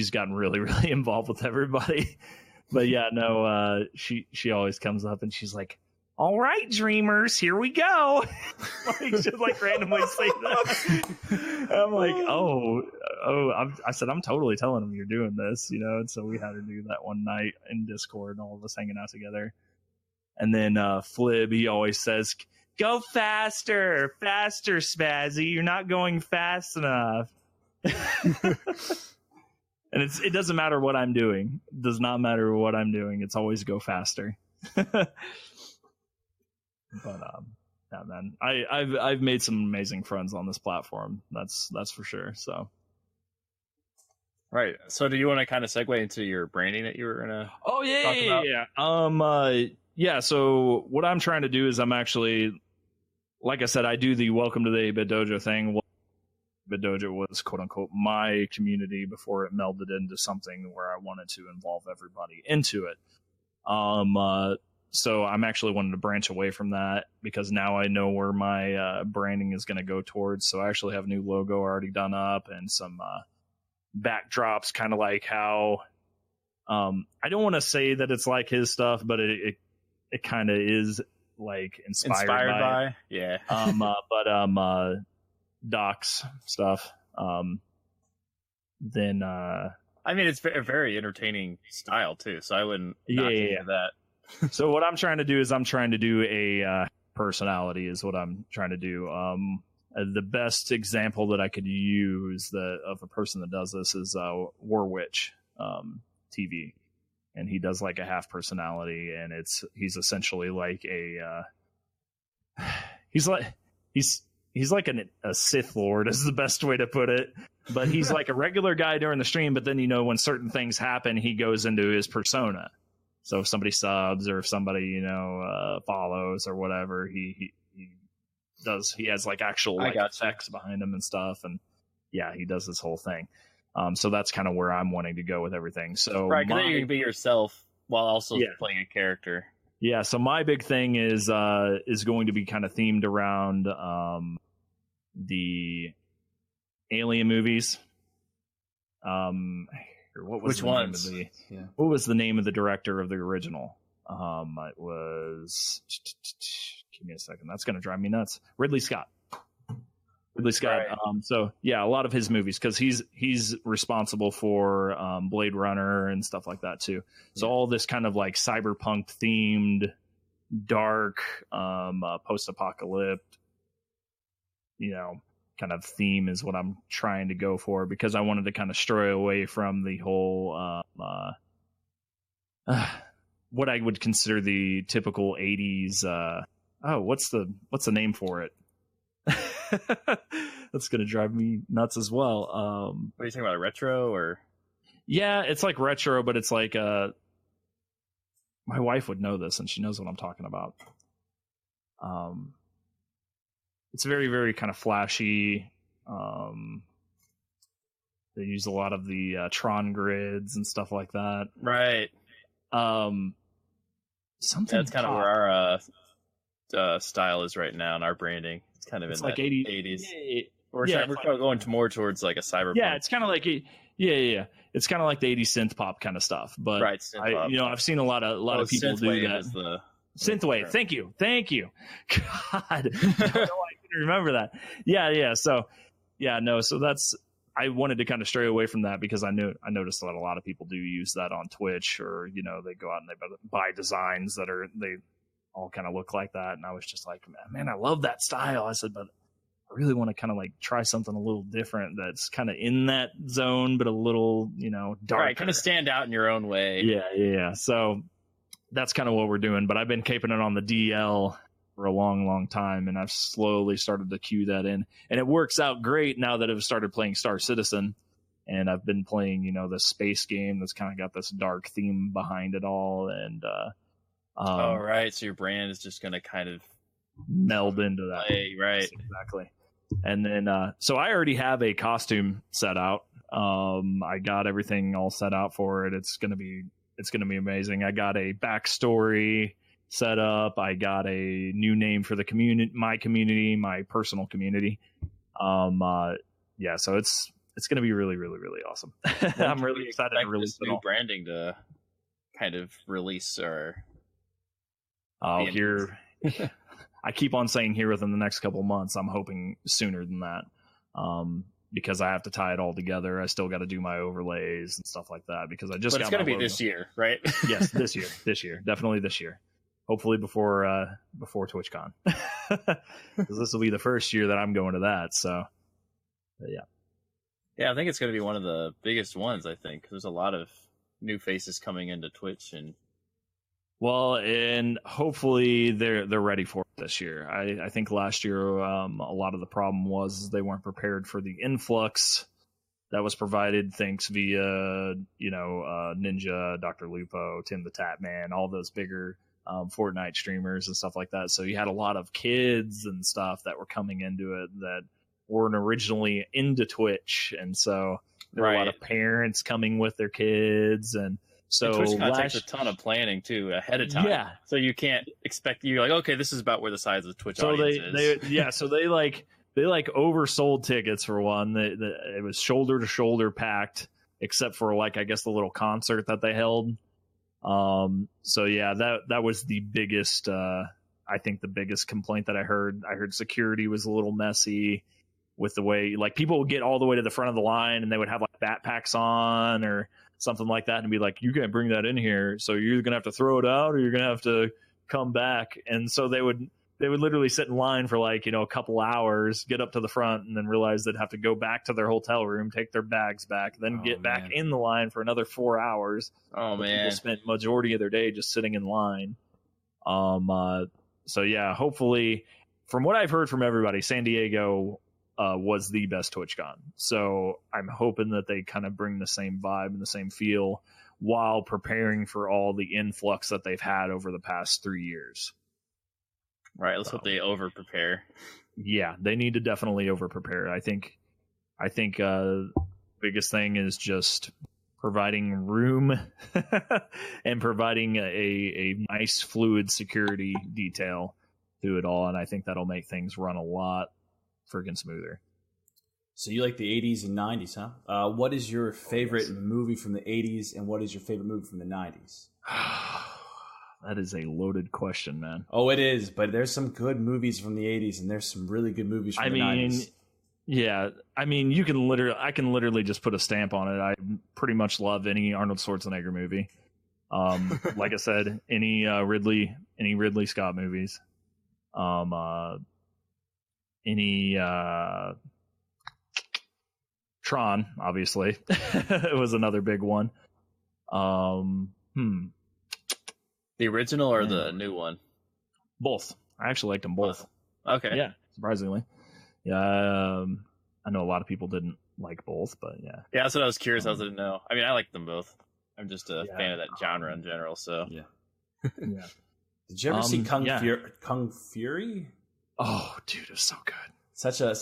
gotten really, really involved with everybody. But yeah, no, she always comes up and she's like, all right, dreamers, here we go. Like, just like randomly say that. I'm like, I said, I'm totally telling him you're doing this, you know. And so we had to do that one night in Discord, and all of us hanging out together. And then Flib, he always says, go faster, Spazzy. You're not going fast enough. And it doesn't matter what I'm doing. It does not matter what I'm doing. It's always go faster. But yeah, man, I've made some amazing friends on this platform. That's for sure. So, right. So, do you want to kind of segue into your branding that you were gonna? Oh yeah, talk about? Yeah. So what I'm trying to do is I'm actually, like I said, I do the Welcome to the 8-Bit Dojo thing. 8-Bit Dojo was quote unquote my community before it melded into something where I wanted to involve everybody into it. So I'm actually wanting to branch away from that because now I know where my branding is going to go towards. So I actually have a new logo already done up and some backdrops, kind of like how I don't want to say that it's like his stuff, but it kind of is like inspired by yeah. But Doc's stuff. Then I mean, it's a very entertaining style too, so I wouldn't knock into that. So what I'm trying to do is I'm trying to do a personality is what I'm trying to do. The best example that I could use of a person that does this is Warwitch TV, and he does like a half personality, and he's essentially like he's like a Sith Lord is the best way to put it. But he's like a regular guy during the stream, but then when certain things happen, he goes into his persona. So if somebody subs or if somebody, follows or whatever, he has like actual effects behind him and stuff. And yeah, he does this whole thing. So that's kind of where I'm wanting to go with everything. So right, because then you can be yourself while also playing a character. Yeah. So my big thing is going to be kind of themed around the Alien movies. What was What was the name of the director of the original? It was. Give me a second. That's going to drive me nuts. Ridley Scott. Right. So yeah, a lot of his movies because he's responsible for Blade Runner and stuff like that too. So all this kind of like cyberpunk themed, dark, post-apocalyptic, kind of theme is what I'm trying to go for because I wanted to kind of stray away from the whole what I would consider the typical 80s what's the name for it? That's gonna drive me nuts as well. What are you talking about, retro or? Yeah, it's like retro, but it's like my wife would know this and she knows what I'm talking about. It's very, very kind of flashy. They use a lot of the Tron grids and stuff like that. Right. Something that's kind of where our style is right now in our branding. It's kind of in like 80s. We're going more towards like a cyberpunk. Yeah, it's kind of like it's kind of like the 80s synth pop kind of stuff. But right, I've seen a lot of people do that. Synthwave. Thank you. God, I couldn't remember that. Yeah. So, so that's. I wanted to kind of stray away from that because I noticed that a lot of people do use that on Twitch, or they go out and they buy designs they all kind of look like that, and I was just like, man, I love that style. I said, but I really want to kind of like try something a little different that's kind of in that zone, but a little darker. Right, kind of stand out in your own way. Yeah. So that's kind of what we're doing. But I've been caping it on the DL for a long, long time, and I've slowly started to cue that in, and it works out great now that I've started playing Star Citizen, and I've been playing the space game that's kind of got this dark theme behind it all, and right, so your brand is just going to kind of meld into that. Right, exactly. And then so I already have a costume set out. I got everything all set out for it. It's gonna be amazing. I got a backstory set up. I got a new name for the community, my personal community. So it's gonna be really, really, really awesome. I'm really excited to release this new branding to kind of release or I keep on saying here within the next couple of months. I'm hoping sooner than that, because I have to tie it all together. I still got to do my overlays and stuff like that because I just. But it's going to be this year, right? Yes, this year, definitely this year. Hopefully before TwitchCon, because this will be the first year that I'm going to that. So, yeah. Yeah, I think it's going to be one of the biggest ones. I think there's a lot of new faces coming into Twitch and. Well, and hopefully they're ready for it this year. I think last year a lot of the problem was they weren't prepared for the influx that was provided thanks via Ninja, Dr. Lupo, Tim the Tap Man, all those bigger Fortnite streamers and stuff like that. So you had a lot of kids and stuff that were coming into it that weren't originally into Twitch, and so there were a lot of parents coming with their kids and. So TwitchCon takes a ton of planning too ahead of time. Yeah. So you can't expect you're like, okay, this is about where the size of the Twitch audience is. So they oversold tickets for one. It was shoulder to shoulder packed, except for I guess the little concert that they held. So yeah, that was the biggest. I think the biggest complaint that I heard. I heard security was a little messy with the way people would get all the way to the front of the line and they would have backpacks on or something like that and be like, you can't bring that in here, so you're either gonna have to throw it out or you're gonna have to come back. And so they would literally sit in line for a couple hours, get up to the front, and then realize they'd have to go back to their hotel room, take their bags back, then get back in the line for another 4 hours. Oh man, people spent majority of their day just sitting in line. So yeah, hopefully, from what I've heard from everybody, San Diego was the best TwitchCon. So I'm hoping that they kind of bring the same vibe and the same feel while preparing for all the influx that they've had over the past 3 years. Right. Let's hope they over prepare. Yeah, they need to definitely over prepare. I think biggest thing is just providing room and providing a nice fluid security detail to it all. And I think that'll make things run a lot friggin' smoother. So you like the 80s and 90s, huh? What is your favorite movie from the 80s and what is your favorite movie from the 90s? That is a loaded question, man. Oh, it is, but there's some good movies from the 80s and there's some really good movies from the 90s. Yeah, I mean, I can literally just put a stamp on it. I pretty much love any Arnold Schwarzenegger movie. Like I said, any Ridley Scott movies. Any Tron, obviously. It was another big one. The original or the new one? Both. I actually liked them both. Okay. Yeah, surprisingly. Yeah, I know a lot of people didn't like both, but yeah. Yeah, that's what I was curious. I didn't know. I mean, I like them both. I'm just a fan of that genre in general, so. Yeah. Yeah. Did you ever see Kung Fury? Oh, dude, it was so good. Such a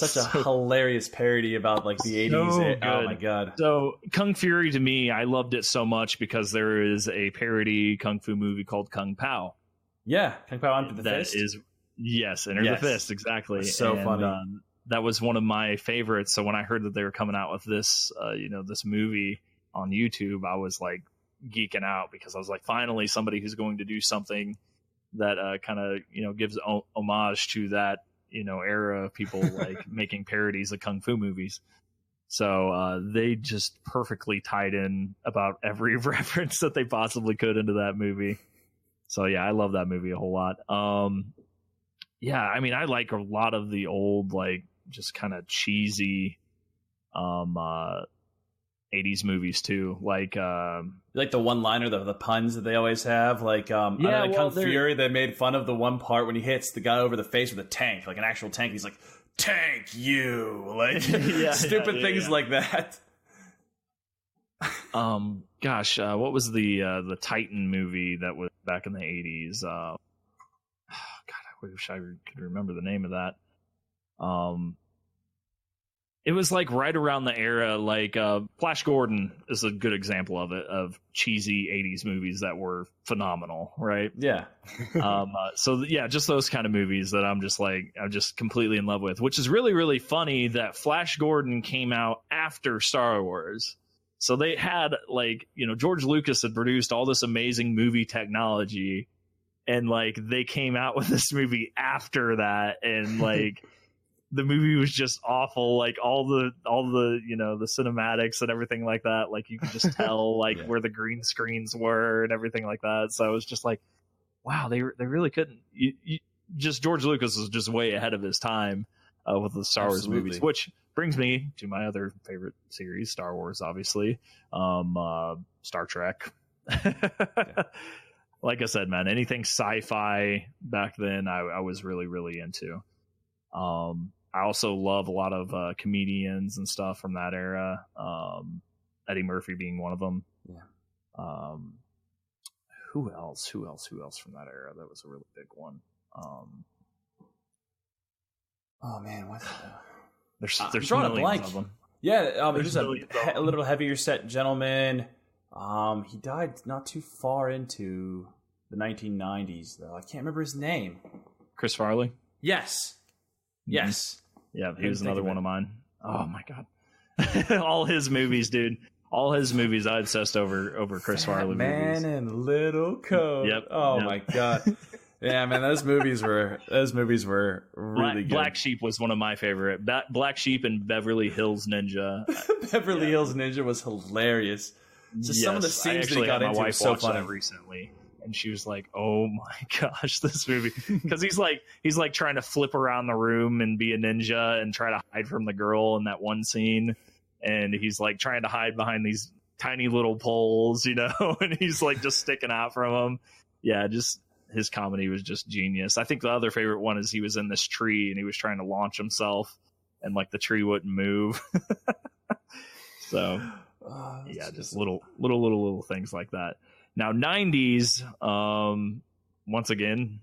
hilarious parody about the 80s. Oh my god. So Kung Fury, to me, I loved it so much because there is a parody kung fu movie called Kung Pao. Yeah, Kung Pao Enter the Fist. Enter the Fist, exactly. So funny. That was one of my favorites. So when I heard that they were coming out with this, this movie on YouTube, I was geeking out because I was like, finally somebody who's going to do something that kind of gives homage to that era of people making parodies of kung fu movies. So they just perfectly tied in about every reference that they possibly could into that movie. So yeah, I love that movie a whole lot. Yeah, I mean, I like a lot of the old just kind of cheesy 80s movies too, like the one-liner, the puns that they always have, Kung Fury. They made fun of the one part when he hits the guy over the face with a tank, like an actual tank. He's like, "Tank you!" Stupid things like that. Gosh, what was the Titan movie that was back in the 80s? God, I wish I could remember the name of that. It was right around the era, Flash Gordon is a good example of it, of cheesy 80s movies that were phenomenal, right? Yeah. So yeah, just those kind of movies that I'm just completely in love with, which is really, really funny that Flash Gordon came out after Star Wars. So they had George Lucas had produced all this amazing movie technology, and like they came out with this movie after that, and like the movie was just awful. Like all the the cinematics and everything like that. Like you could just tell like where the green screens were and everything like that. So it was just like, wow, they really couldn't. Just George Lucas was just way ahead of his time with the Star Wars movies, which brings me to my other favorite series, Star Wars, obviously, Star Trek. Like I said, man, anything sci-fi back then, I was really, really into. I also love a lot of comedians and stuff from that era. Eddie Murphy being one of them. Yeah. Who else from that era? That was a really big one. Oh man, what's there's millions of them. Yeah, he was a little heavier set gentleman. He died not too far into the 1990s, though. I can't remember his name. Chris Farley? Yes. Mm-hmm. Yes. Yeah, he was another one of mine. Oh, my God. All his movies, dude. All his movies, I obsessed over Chris Farley movies. Man in Little Coat. Yep. Oh, my God. Yeah, man, those movies were really good. Black Sheep was one of my favorite. Black Sheep and Beverly Hills Ninja. Beverly Hills Ninja was hilarious. Just some of the scenes that he got into were so funny. That recently, and she was like, "Oh my gosh, this movie!" Because he's like trying to flip around the room and be a ninja and try to hide from the girl in that one scene, and he's like trying to hide behind these tiny little poles, and he's like just sticking out from them. Yeah, just his comedy was just genius. I think the other favorite one is he was in this tree and he was trying to launch himself, and like the tree wouldn't move. So. Yeah, just little things like that. Now 90s, once again,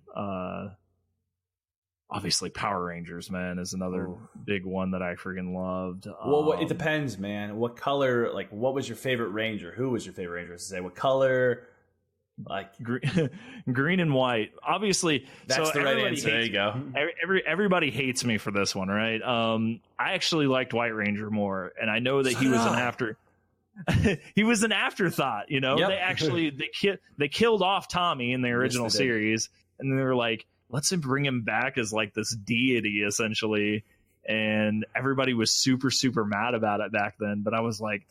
obviously Power Rangers, man, is another big one that I freaking loved. Well, it depends, man. What color? Like, what was your favorite Ranger? Who was your favorite Ranger? To say what color? Like green and white. Obviously, that's the right answer. There you go. Everybody hates me for this one, right? I actually liked White Ranger more, and I know that he was an after. He was an afterthought, Yep. They killed off Tommy in the original series, and they were like, let's bring him back as like this deity essentially, and everybody was super, super mad about it back then. But I was like,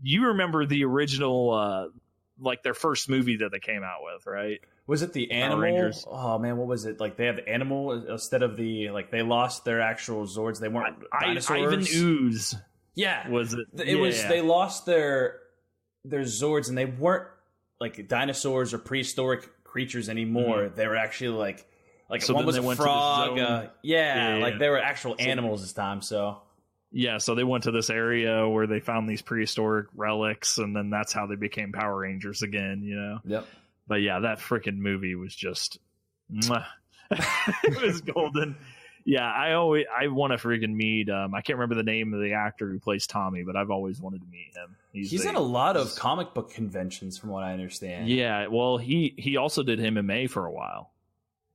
you remember the original like their first movie that they came out with, right? Was it the animal? Oh man, what was it? Like they have the animal instead of the, like they lost their actual Zords. They weren't dinosaurs. Ivan Ooze. Yeah, was it? It was. They lost their Zords, and they weren't like dinosaurs or prehistoric creatures anymore. Mm-hmm. They were actually like so one was a frog. Like they were actual animals this time. So so they went to this area where they found these prehistoric relics, and then that's how they became Power Rangers again. Yep. But yeah, that freaking movie was just, it was golden. Yeah, I want to freaking meet. I can't remember the name of the actor who plays Tommy, but I've always wanted to meet him. He's in a lot of comic book conventions, from what I understand. Yeah, well, he also did MMA for a while.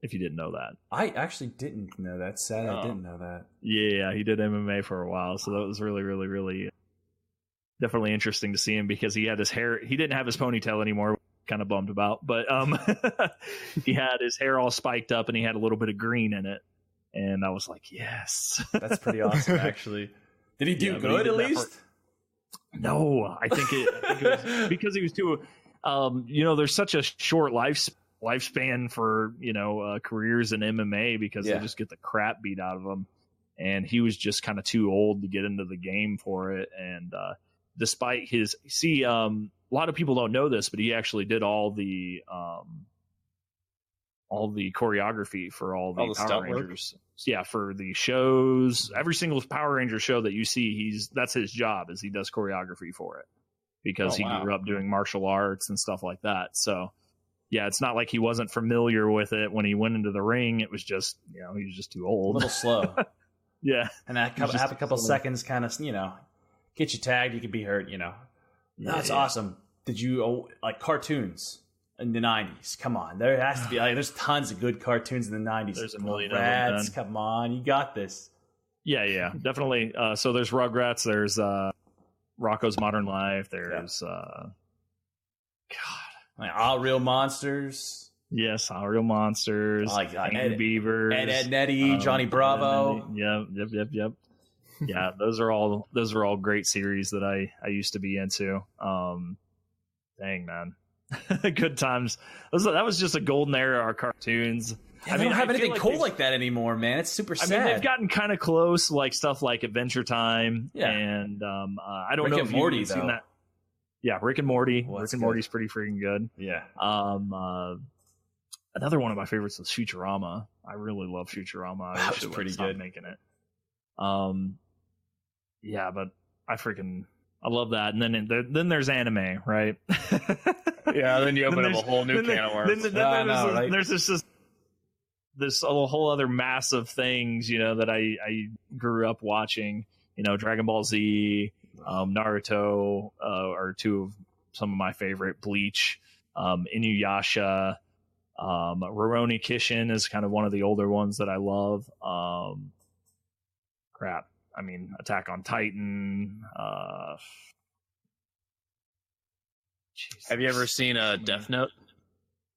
If you didn't know that, I actually didn't know that. Sad, I didn't know that. Yeah, he did MMA for a while, so that was really, really, really definitely interesting to see him because he had his hair. He didn't have his ponytail anymore. Kind of bummed about, but he had his hair all spiked up and he had a little bit of green in it. And I was like, yes. That's pretty awesome, actually. Did he do good at least? No, I think it was because he was too, there's such a short lifespan for, careers in MMA because they just get the crap beat out of them. And he was just kind of too old to get into the game for it. And despite his, a lot of people don't know this, but he actually did all the choreography for all the Power Rangers. Yeah, for the shows, every single Power Ranger show that you see, that's his job, is he does choreography for it because he grew up doing martial arts and stuff like that. So yeah, it's not like he wasn't familiar with it when he went into the ring. It was just, he was just too old, a little slow. Yeah, and have a couple seconds, kind of, get you tagged, you could be hurt. That's awesome. Did you like cartoons? In the 90s, come on. There has to be, there's tons of good cartoons in the 90s. There's a million Rads, of them. Come on, you got this. Yeah, definitely. So there's Rugrats, there's Rocko's Modern Life, there's All Real Monsters. Yes, Real Monsters, Angry Beavers, Ed Netty, Johnny Bravo. Yep. Yeah, those are all great series that I used to be into. Dang, man. Good times. That was just a golden era of our cartoons. Yeah, they don't have anything cool like that anymore, man. It's super sad. I mean, they've gotten kind of close, like stuff like Adventure Time, and I don't know if you've seen that. Yeah, Rick and Morty. Rick and Morty's pretty freaking good. Yeah. Another one of my favorites was Futurama. I really love Futurama. That was pretty good. Making it. Yeah, but I love that. And then there's anime, right? Yeah, then you open up a whole new can of worms. There's this whole other mass of things, that I grew up watching. Dragon Ball Z, Naruto are two of some of my favorite. Bleach, Inuyasha, Rurouni Kenshin is kind of one of the older ones that I love. Attack on Titan. Have you ever seen Death Note?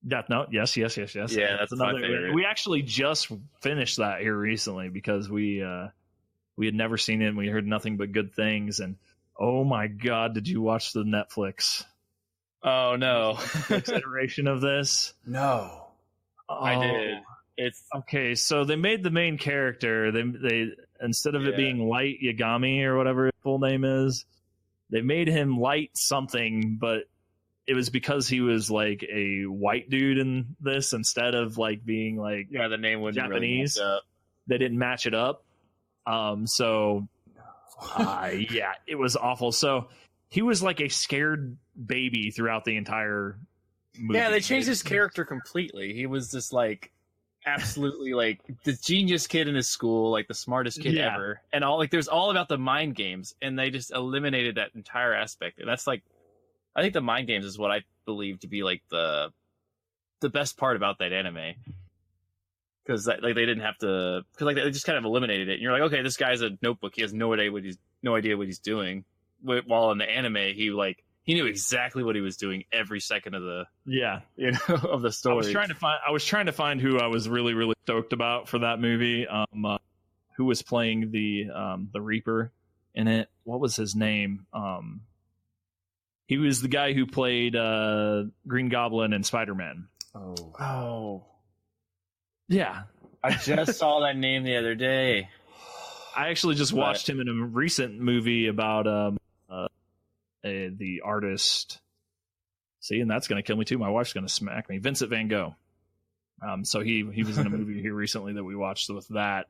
Death Note, yes. Yeah, that's another my favorite. We actually just finished that here recently because we had never seen it and we heard nothing but good things. And oh my God, did you watch the Netflix? Oh no, Netflix iteration of this? No, I did. It's okay. So they made the main character. They instead of it being Light Yagami or whatever his full name is, they made him Light something, but it was because he was like a white dude in this instead of like being like the name wouldn't Japanese. Really match up. They didn't match it up. It was awful. So he was like a scared baby throughout the entire movie. Yeah, they changed his character completely. He was just like absolutely like the genius kid in his school, like the smartest kid ever, and all like there's all about the mind games, and they just eliminated that entire aspect. And that's like, I think the mind games is what I believe to be like the best part about that anime, because like they didn't have to, because like they just kind of eliminated it. And you're like, okay, this guy's a notebook. He has no idea what he's doing. While in the anime, he knew exactly what he was doing every second of the of the story. I was trying to find who I was really, really stoked about for that movie. Who was playing the Reaper in it? What was his name? He was the guy who played Green Goblin and Spider-Man. Oh, yeah. I just saw that name the other day. I actually just watched him in a recent movie about the artist. See, and that's going to kill me too. My wife's going to smack me. Vincent Van Gogh. So he was in a movie here recently that we watched with that.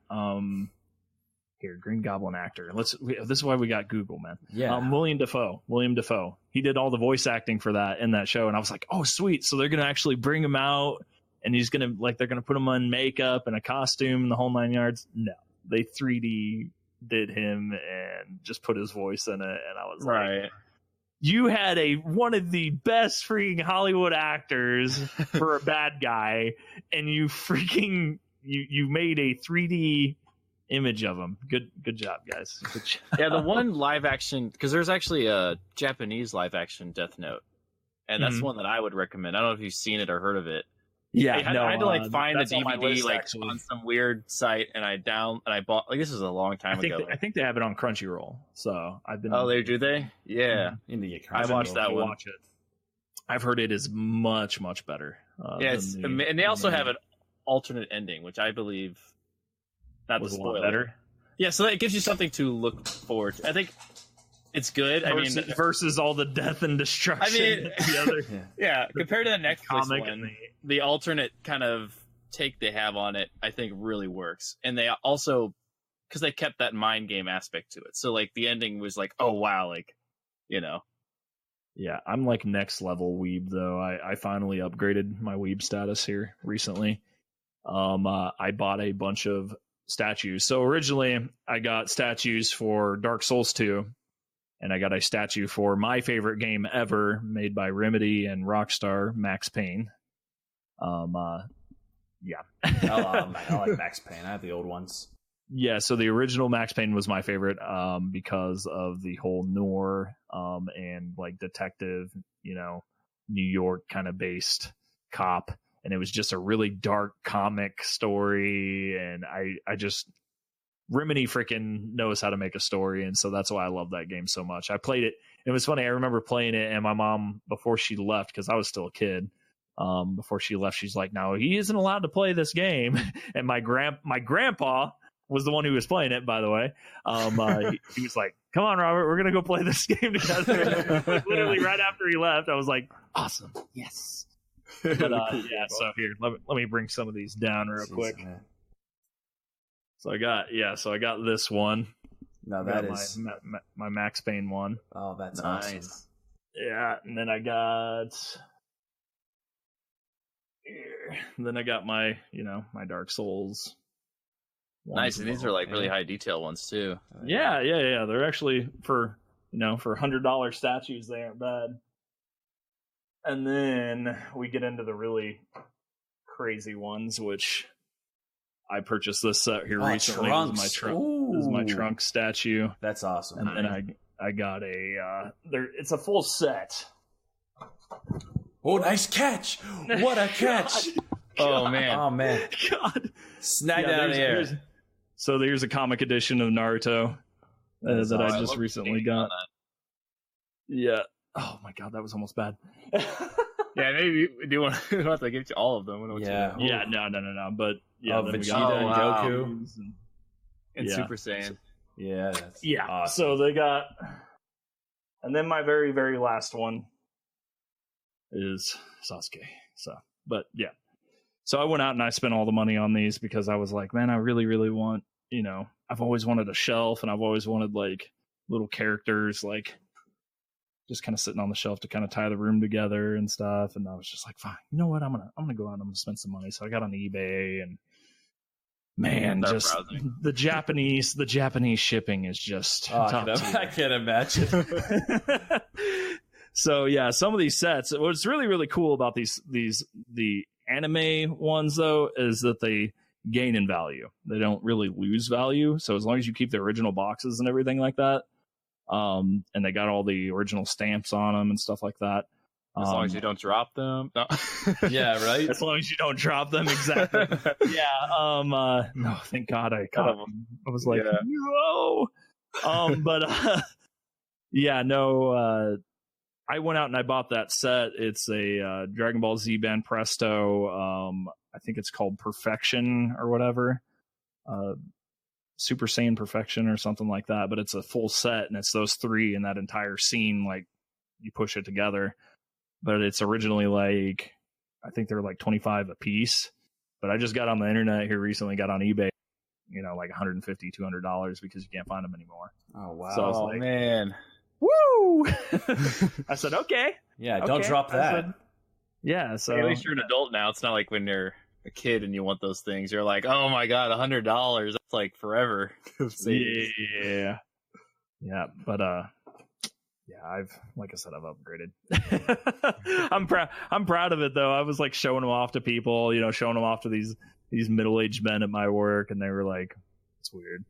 Here, Green Goblin actor. This is why we got Google, man. Yeah. William Dafoe. He did all the voice acting for that in that show, and I was like, oh, sweet. So they're going to actually bring him out, and he's going to they're going to put him on makeup and a costume and the whole 9 yards. No, they 3D did him and just put his voice in it, and I was like, you had one of the best freaking Hollywood actors for a bad guy, and you freaking you made a 3D image of him. Good job, guys. Good job. Yeah, the one live action, because there's actually a Japanese live action Death Note, and that's one that I would recommend. I don't know if you've seen it or heard of it. Yeah, I had to find the DVD list, on some weird site, and I bought this was a long time ago. I think they have it on Crunchyroll. So I've been. Oh, they do they? Yeah, I watched that one. Watch it. I've heard it is much better. And they also have an alternate ending, which I believe not was the a lot spoiler. better. Yeah, so that gives you something to look forward to. I think it's good. Versus all the death and destruction. The other, compared to the Netflix comic one, the alternate kind of take they have on it, I think, really works. And they also, because they kept that mind game aspect to it. So like the ending was like, oh wow, like, Yeah, I'm like next level weeb though. I finally upgraded my weeb status here recently. I bought a bunch of statues. So originally I got statues for Dark Souls 2. And I got a statue for my favorite game ever, made by Remedy and Rockstar, Max Payne. I like Max Payne. I have the old ones. Yeah, so the original Max Payne was my favorite because of the whole noir and like detective, New York kind of based cop and it was just a really dark comic story, and I just Remedy freaking knows how to make a story, and so that's why I love that game so much. I played it. It was funny. I remember playing it, and my mom, before she left, because I was still a kid, before she left, she's like, "No, he isn't allowed to play this game." And my grandpa was the one who was playing it, by the way. He was like, "Come on, Robert, we're gonna go play this game together." Like, literally right after he left, I was like, "Awesome, yes." But yeah, so here, let me bring some of these down real quick. Man. So I got this one. No, that is my Max Payne one. Oh, that's nice. Awesome. Yeah, and then I got here. And then I got my my Dark Souls. Nice, and these are like really high detail ones too. Yeah. They're actually for $100 statues. They aren't bad. And then we get into the really crazy ones, which I purchased this set here recently. This is my trunk statue. That's awesome. And then I got it's a full set. Oh, nice catch! What a catch! Oh man! God! Snag out of here. So there's a comic edition of Naruto that I just recently got. Yeah. Oh my God, that was almost bad. Yeah, maybe we do want to have to get you all of them. Yeah. Yeah. No. But yeah, then Vegeta and Goku and Super Saiyan. Yeah. That's awesome. So they got, and then my very, very last one is Sasuke. So, but yeah. So I went out and I spent all the money on these because I was like, man, I really, really want, I've always wanted a shelf, and I've always wanted like little characters, like just kind of sitting on the shelf to kind of tie the room together and stuff. And I was just like, fine, you know what? I'm gonna go out and I'm gonna spend some money. So I got on eBay, and man, just browsing. the Japanese shipping is just I can't imagine. So yeah, some of these sets, what's really, really cool about the anime ones though is that they gain in value. They don't really lose value. So as long as you keep the original boxes and everything like that, and they got all the original stamps on them and stuff like that. As long as you don't drop them. No. Yeah, right. As long as you don't drop them, exactly. Yeah. No, thank God I caught them. I was like, no. But yeah, no. I went out and I bought that set. It's a Dragon Ball Z Band Presto. I think it's called Perfection or whatever. Super Saiyan Perfection or something like that. But it's a full set, and it's those three in that entire scene. Like, you push it together. But it's originally like, I think they're like $25 a piece. But I just got on the internet here recently, got on eBay, like $150, $200 because you can't find them anymore. Oh, wow. So I was like, man. Woo! I said, okay. Yeah, don't drop that. Yeah, so. At least you're an adult now. It's not like when you're a kid and you want those things. You're like, oh my God, $100. That's like forever. Yeah. Yeah, but, yeah, like I said, I've upgraded. I'm proud of it though. I was like showing them off to people, showing them off to these middle-aged men at my work, and they were like, "It's weird."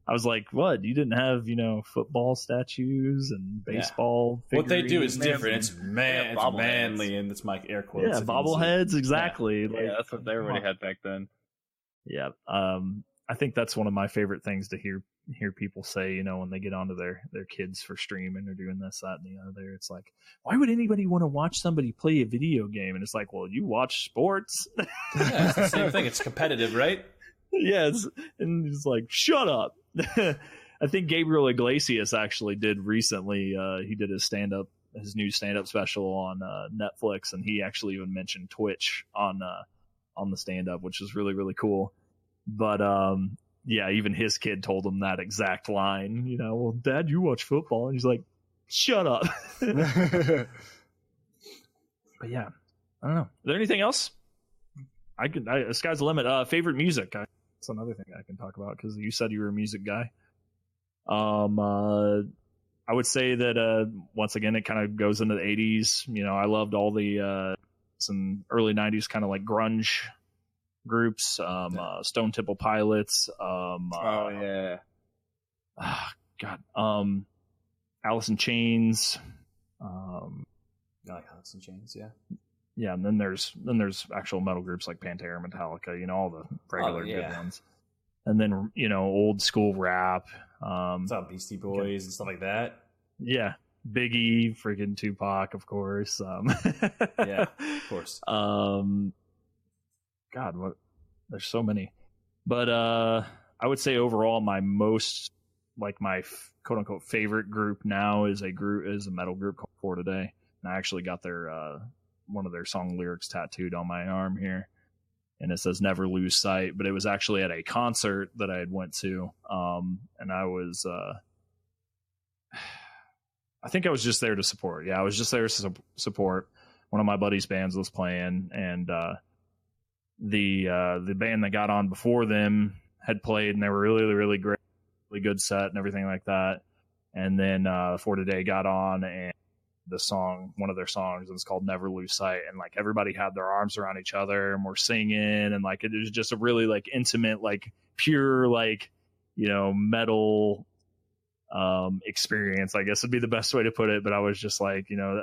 I was like, "What? You didn't have football statues and baseball?" Yeah. What they do is different. It's manly, and it's my air quotes. Yeah, bobbleheads, exactly. Yeah, like, that's what everybody had back then. Yeah, I think that's one of my favorite things to hear people say, when they get onto their kids for streaming or doing this, that, and the other. It's like, why would anybody want to watch somebody play a video game? And it's like, well, you watch sports. Yeah, it's the same thing. It's competitive, right? Yeah, and it's like, shut up. I think Gabriel Iglesias actually did recently. He did his new stand-up special on Netflix, and he actually even mentioned Twitch on the stand-up, which is really, really cool. But yeah, even his kid told him that exact line. Well, Dad, you watch football, and he's like, "Shut up." But yeah, I don't know. Is there anything else? Sky's the limit. Favorite music? That's another thing I can talk about because you said you were a music guy. I would say that once again, it kind of goes into the 80s. I loved all the some early 90s kind of like grunge groups, Stone Temple Pilots, God, Alice in Chains, I like Alice in Chains, yeah. yeah, and then there's actual metal groups like Pantera, Metallica, you know, all the regular good ones. And then, you know, old school rap. What's up, Beastie Boys and stuff like that? Yeah. Biggie, freaking Tupac, of course. Yeah, of course. God, there's so many. But I would say overall my most, like, my quote unquote favorite group now is a metal group called For Today. And I actually got their one of their song lyrics tattooed on my arm here. And it says "Never Lose Sight," but it was actually at a concert that I had went to, and I was, I think I was just there to support. Yeah, I was just there to support. One of my buddies' bands was playing, and the band that got on before them had played, and they were really, really great, really good set, and everything like that. And then For Today got on, and one of their songs, and it's called "Never Lose Sight," and like everybody had their arms around each other and we're singing, and like it was just a really like intimate, like pure, like, you know, metal experience, I guess would be the best way to put it. But I was just like, you know,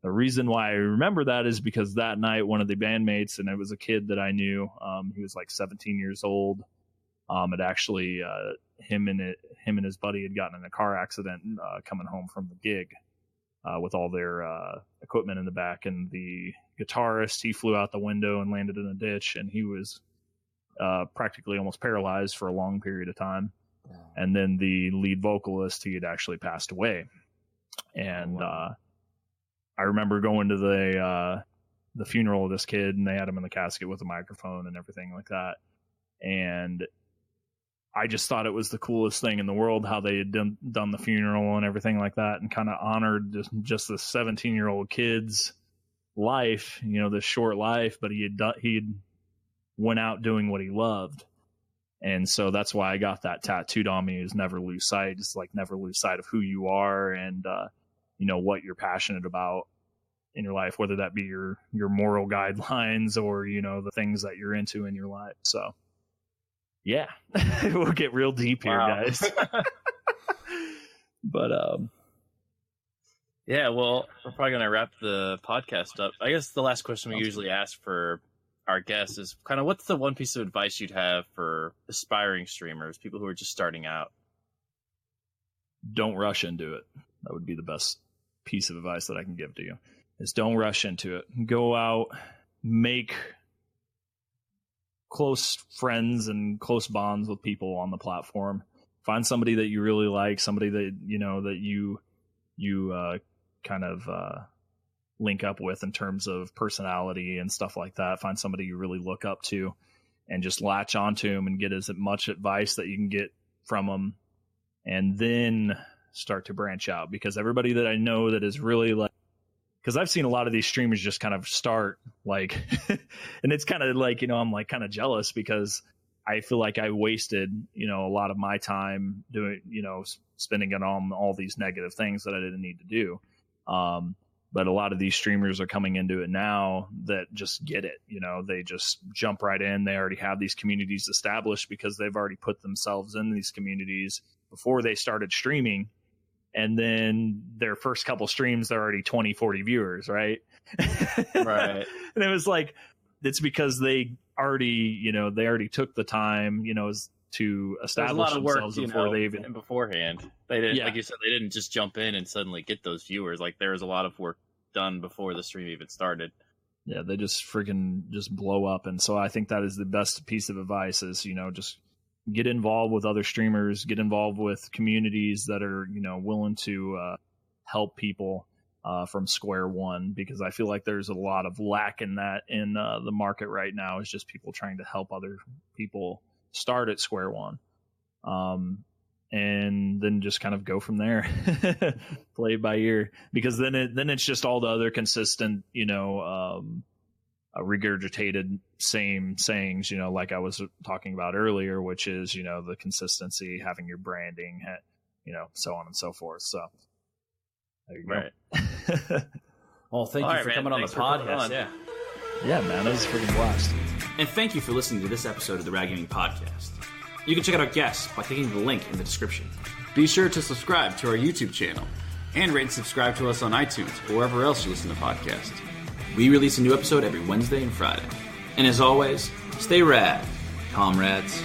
the reason why I remember that is because that night one of the bandmates, and it was a kid that I knew, he was like 17 years old, had actually him and his buddy had gotten in a car accident coming home from the gig. With all their equipment in the back, and the guitarist, he flew out the window and landed in a ditch, and he was practically almost paralyzed for a long period of time. And then the lead vocalist, he had actually passed away. And I remember going to the funeral of this kid, and they had him in the casket with a microphone and everything like that. And I just thought it was the coolest thing in the world how they had done the funeral and everything like that, and kind of honored just this 17-year-old kid's life, you know, this short life, but he went out doing what he loved. And so that's why I got that tattooed on me, is never lose sight. Just like never lose sight of who you are, and you know, what you're passionate about in your life, whether that be your moral guidelines or, you know, the things that you're into in your life. So yeah, we'll get real deep here, guys. But yeah, well, we're probably gonna wrap the podcast up. I guess the last question we usually ask for our guests is kind of, what's the one piece of advice you'd have for aspiring streamers, people who are just starting out? Don't rush into it. That would be the best piece of advice that I can give to you, is don't rush into it. Go out, make close friends and close bonds with people on the platform. Find somebody that you really like, somebody that, you know, that you kind of link up with in terms of personality and stuff like that. Find somebody you really look up to, and just latch onto them and get as much advice that you can get from them, and then start to branch out. Because everybody that I know that is really like, because I've seen a lot of these streamers just kind of start like, and it's kind of like, you know, I'm like kind of jealous, because I feel like I wasted, you know, a lot of my time doing, you know, spending it on all these negative things that I didn't need to do. But a lot of these streamers are coming into it now that just get it, you know, they just jump right in. They already have these communities established because they've already put themselves in these communities before they started streaming. And then their first couple streams, they're already 20, 40 viewers, right? Right. And it was like, it's because they already took the time, you know, to establish themselves before they even beforehand. They didn't, like you said, they didn't just jump in and suddenly get those viewers. Like, there was a lot of work done before the stream even started. Yeah, they just freaking just blow up. And so I think that is the best piece of advice, is, you know, just get involved with other streamers, get involved with communities that are, you know, willing to help people from square one, because I feel like there's a lot of lack in that in the market right now. Is just people trying to help other people start at square one, and then just kind of go from there, play it by ear, because then it's just all the other consistent, you know, regurgitated same sayings, you know, like I was talking about earlier, which is, you know, the consistency, having your branding, you know, so on and so forth. So there you go. Right. Well, thank you for coming on the podcast. Yeah, man, that was a freaking blast. And thank you for listening to this episode of the Rad Gaming Podcast. You can check out our guests by clicking the link in the description. Be sure to subscribe to our YouTube channel, and rate and subscribe to us on iTunes or wherever else you listen to podcasts. We release a new episode every Wednesday and Friday. And as always, stay rad, comrades.